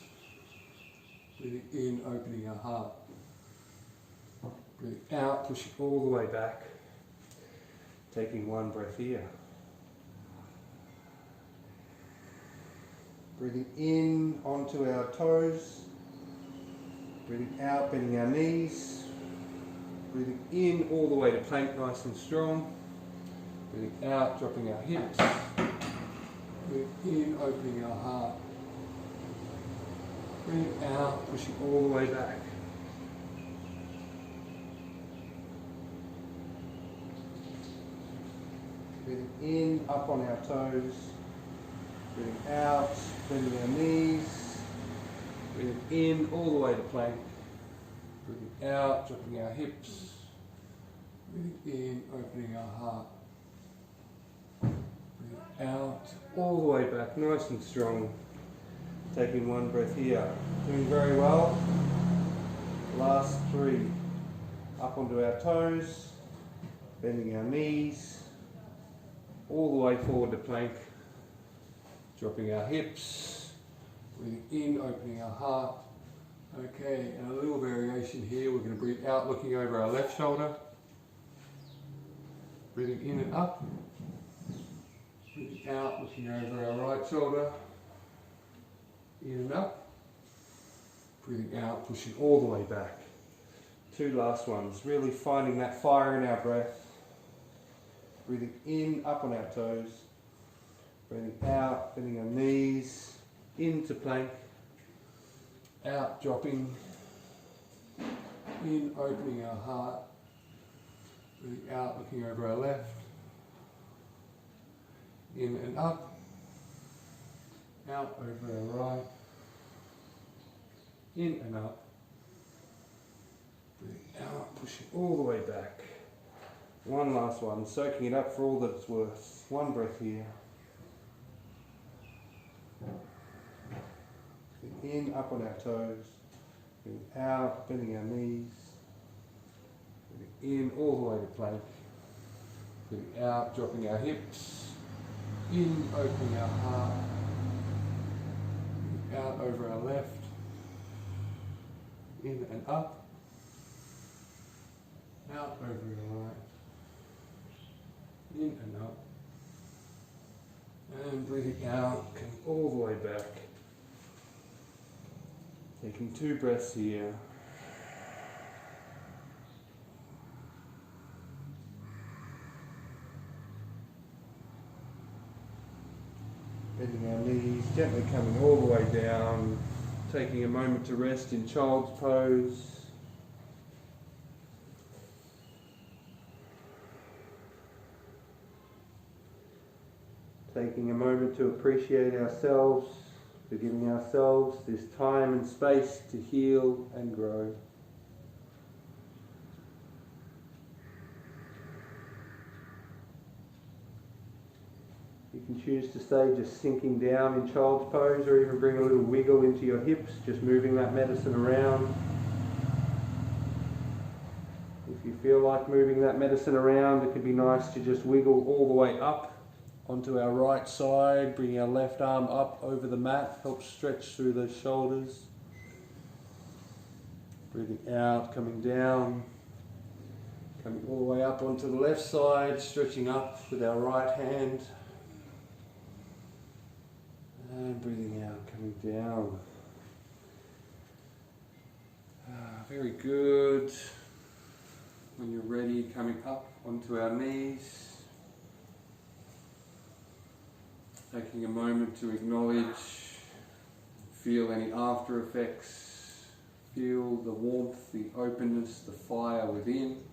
Breathing in, opening our heart. Breathing out, pushing all the way back. Taking one breath here. Breathing in onto our toes. Breathing out, bending our knees. Breathing in all the way to plank, nice and strong. Breathing out, dropping our hips. Breathing in, opening our heart. Breathing out, pushing all the way back. Breathing in, up on our toes. Breathing out, bending our knees. Breathing in all the way to plank. Breathing out, dropping our hips. Breathing in, opening our heart. Breathing out, all the way back, nice and strong. Taking one breath here. Doing very well. Last three. Up onto our toes. Bending our knees. All the way forward to plank. Dropping our hips. Breathing in, opening our heart. Okay, and a little variation here. We're going to breathe out, looking over our left shoulder. Breathing in and up. Breathing out, looking over our right shoulder. In and up. Breathing out, pushing all the way back. Two last ones. Really finding that fire in our breath. Breathing in, up on our toes. Breathing out, bending our knees. Into plank. Out, dropping. In, opening our heart. Breathing out, looking over our left. In and up. Out over our right. In and up. Breathing out, pushing all the way back. One last one, soaking it up for all that it's worth. One breath here. In, up on our toes. Breathing out, bending our knees. Breathing in all the way to plank. Breathing out, dropping our hips. In, opening our heart. Breathing out over our left. In and up. Out over our right. In and up. And breathing out, coming all the way back. Taking 2 breaths here. Bending our knees, gently coming all the way down. Taking a moment to rest in child's pose. Taking a moment to appreciate ourselves, for giving ourselves this time and space to heal and grow. You can choose to stay just sinking down in child's pose, or even bring a little wiggle into your hips, just moving that medicine around. If you feel like moving that medicine around, it can be nice to just wiggle all the way up onto our right side, bring our left arm up over the mat, helps stretch through those shoulders. Breathing out, coming down, coming all the way up onto the left side, stretching up with our right hand. And breathing out, coming down. Very good. When you're ready, coming up onto our knees. Taking a moment to acknowledge, feel any after effects, feel the warmth, the openness, the fire within,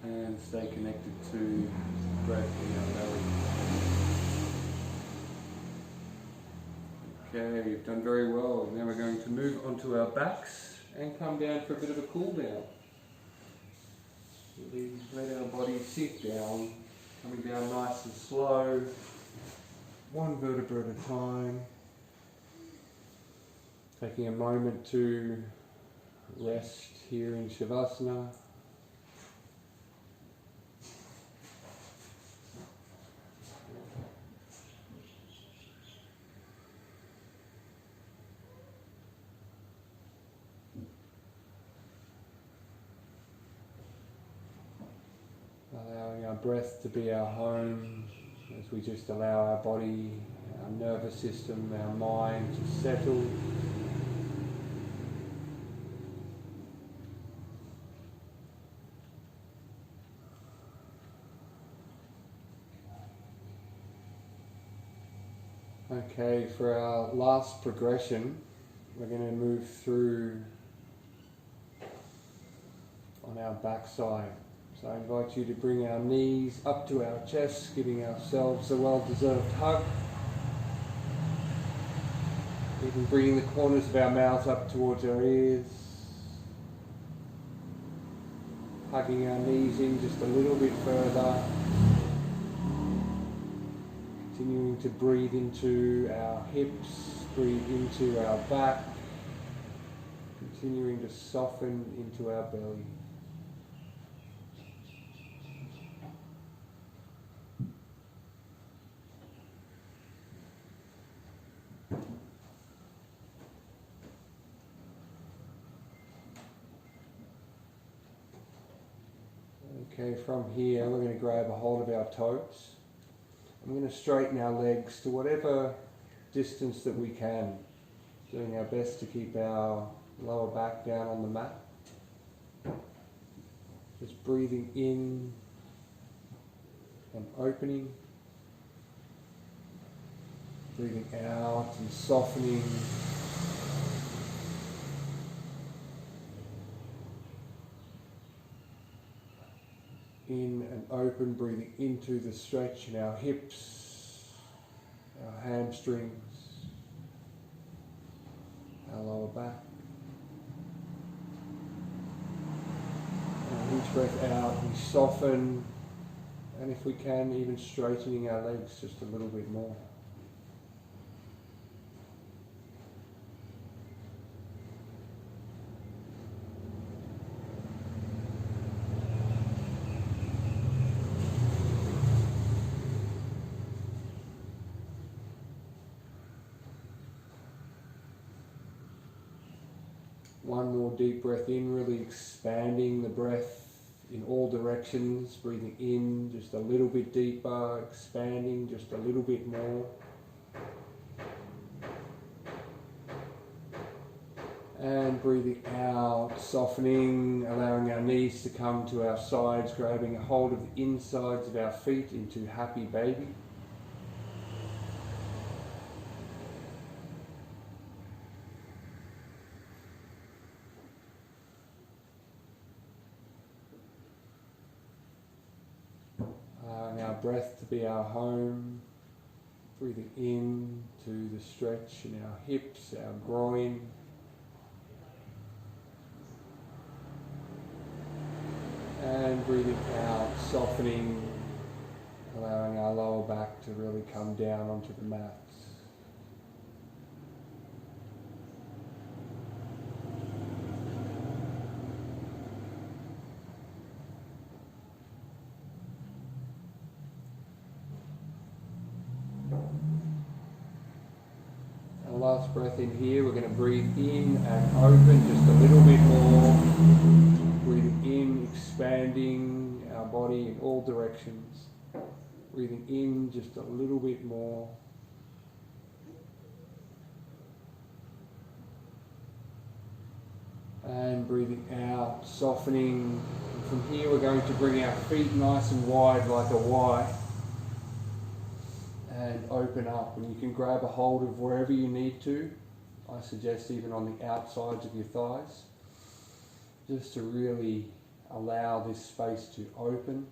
and stay connected to the breath in our belly. Okay, you've done very well. Now we're going to move onto our backs and come down for a bit of a cool down. Really let our body sink down. Coming down nice and slow, 1 vertebra at a time. Taking a moment to rest here in Shavasana. Allowing our breath to be our home as we just allow our body, our nervous system, our mind to settle. Okay, for our last progression, we're going to move through on our back side. So I invite you to bring our knees up to our chests, giving ourselves a well-deserved hug. Even bringing the corners of our mouths up towards our ears. Hugging our knees in just a little bit further. Continuing to breathe into our hips, breathe into our back. Continuing to soften into our belly. Okay, from here we're going to grab a hold of our toes. I'm going to straighten our legs to whatever distance that we can, doing our best to keep our lower back down on the mat. Just breathing in and opening, breathing out and softening. In and open, breathing into the stretch in our hips, our hamstrings, our lower back. And each breath out, we soften, and if we can, even straightening our legs just a little bit more. One more deep breath in, really expanding the breath in all directions, breathing in just a little bit deeper, expanding just a little bit more. And breathing out, softening, allowing our knees to come to our sides, grabbing a hold of the insides of our feet into happy baby. Allowing our breath to be our home, breathing in to the stretch in our hips, our groin. And breathing out, softening, allowing our lower back to really come down onto the mats. Our last breath in here, we're going to breathe in and open just a little bit more. Breathing in, expanding our body in all directions. Breathing in just a little bit more. And breathing out, softening. And from here we're going to bring our feet nice and wide like a Y. And open up. And you can grab a hold of wherever you need to. I suggest even on the outsides of your thighs. Just to really allow this space to open.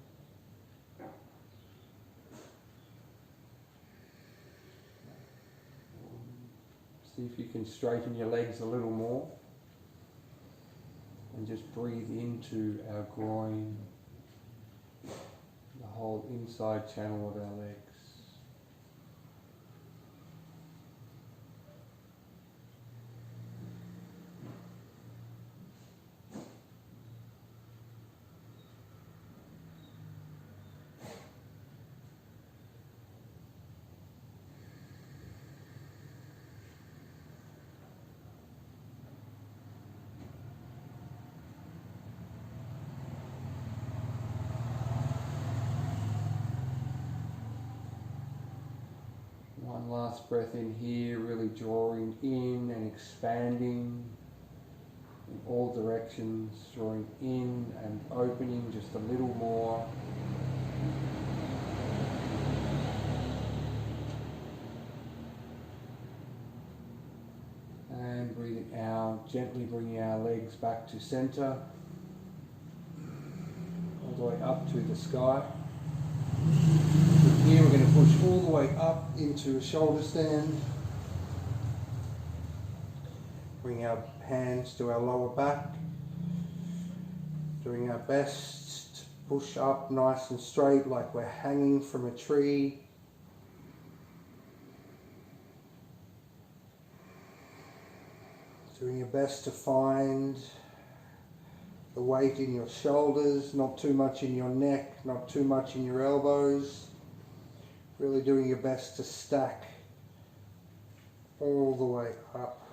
See if you can straighten your legs a little more. And just breathe into our groin, the whole inside channel of our legs. One last breath in here, really drawing in and expanding in all directions, drawing in and opening just a little more. And breathing out, gently bringing our legs back to center, all the way up to the sky. From here we're going to push all the way up into a shoulder stand. Bring our hands to our lower back. Doing our best to push up nice and straight like we're hanging from a tree. Doing your best to find the weight in your shoulders, not too much in your neck, not too much in your elbows. Really doing your best to stack all the way up.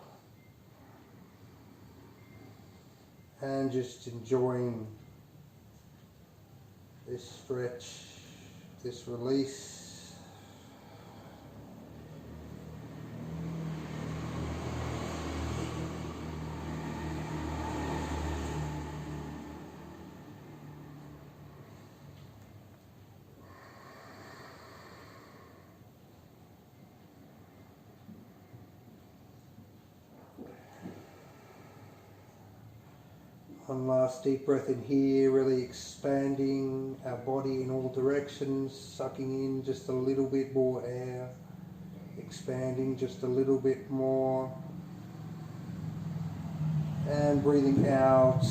And just enjoying this stretch, this release. One last deep breath in here, really expanding our body in all directions, sucking in just a little bit more air, expanding just a little bit more, and breathing out,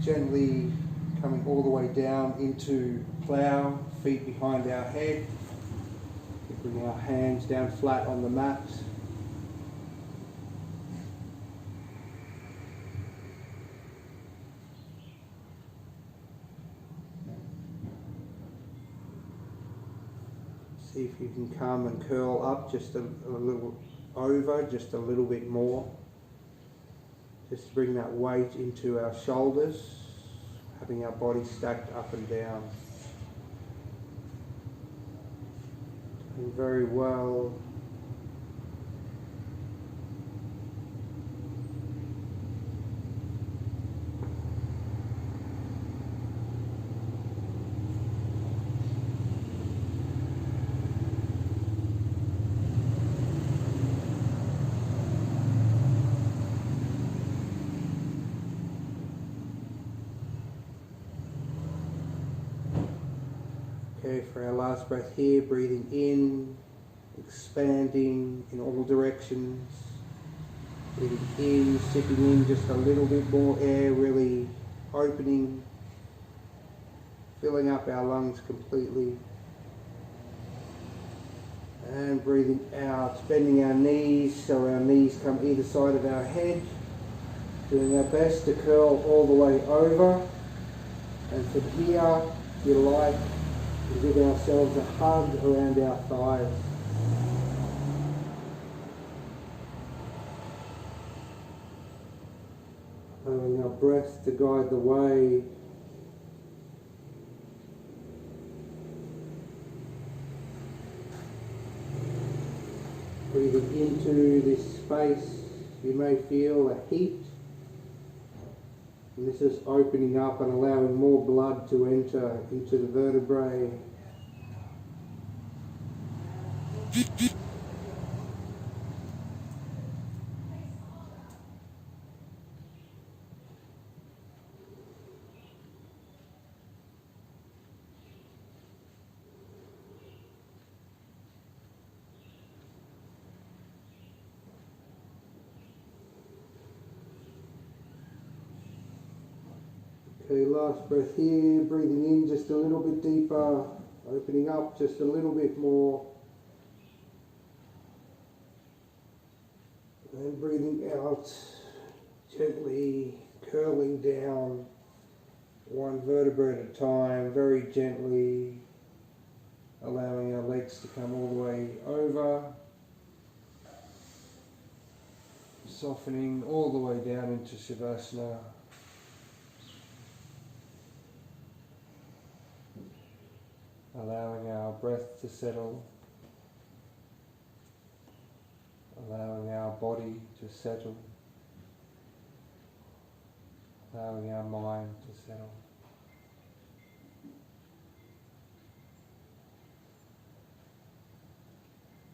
gently coming all the way down into plow, feet behind our head. We bring our hands down flat on the mat. See if you can come and curl up just a little over, just a little bit more. Just to bring that weight into our shoulders, having our body stacked up and down. Doing very well. Okay, for our last breath here, breathing in, expanding in all directions. Breathing in, sipping in just a little bit more air, really opening, filling up our lungs completely. And breathing out, bending our knees so our knees come either side of our head. Doing our best to curl all the way over. And from here, if you like, we'll give ourselves a hug around our thighs. Allowing our breath to guide the way. Breathing into this space, you may feel a heat. And this is opening up and allowing more blood to enter into the vertebrae. Okay, last breath here, breathing in just a little bit deeper, opening up just a little bit more. And breathing out, gently curling down one vertebra at a time, very gently, allowing our legs to come all the way over. Softening all the way down into Shavasana. Allowing our breath to settle, allowing our body to settle, allowing our mind to settle.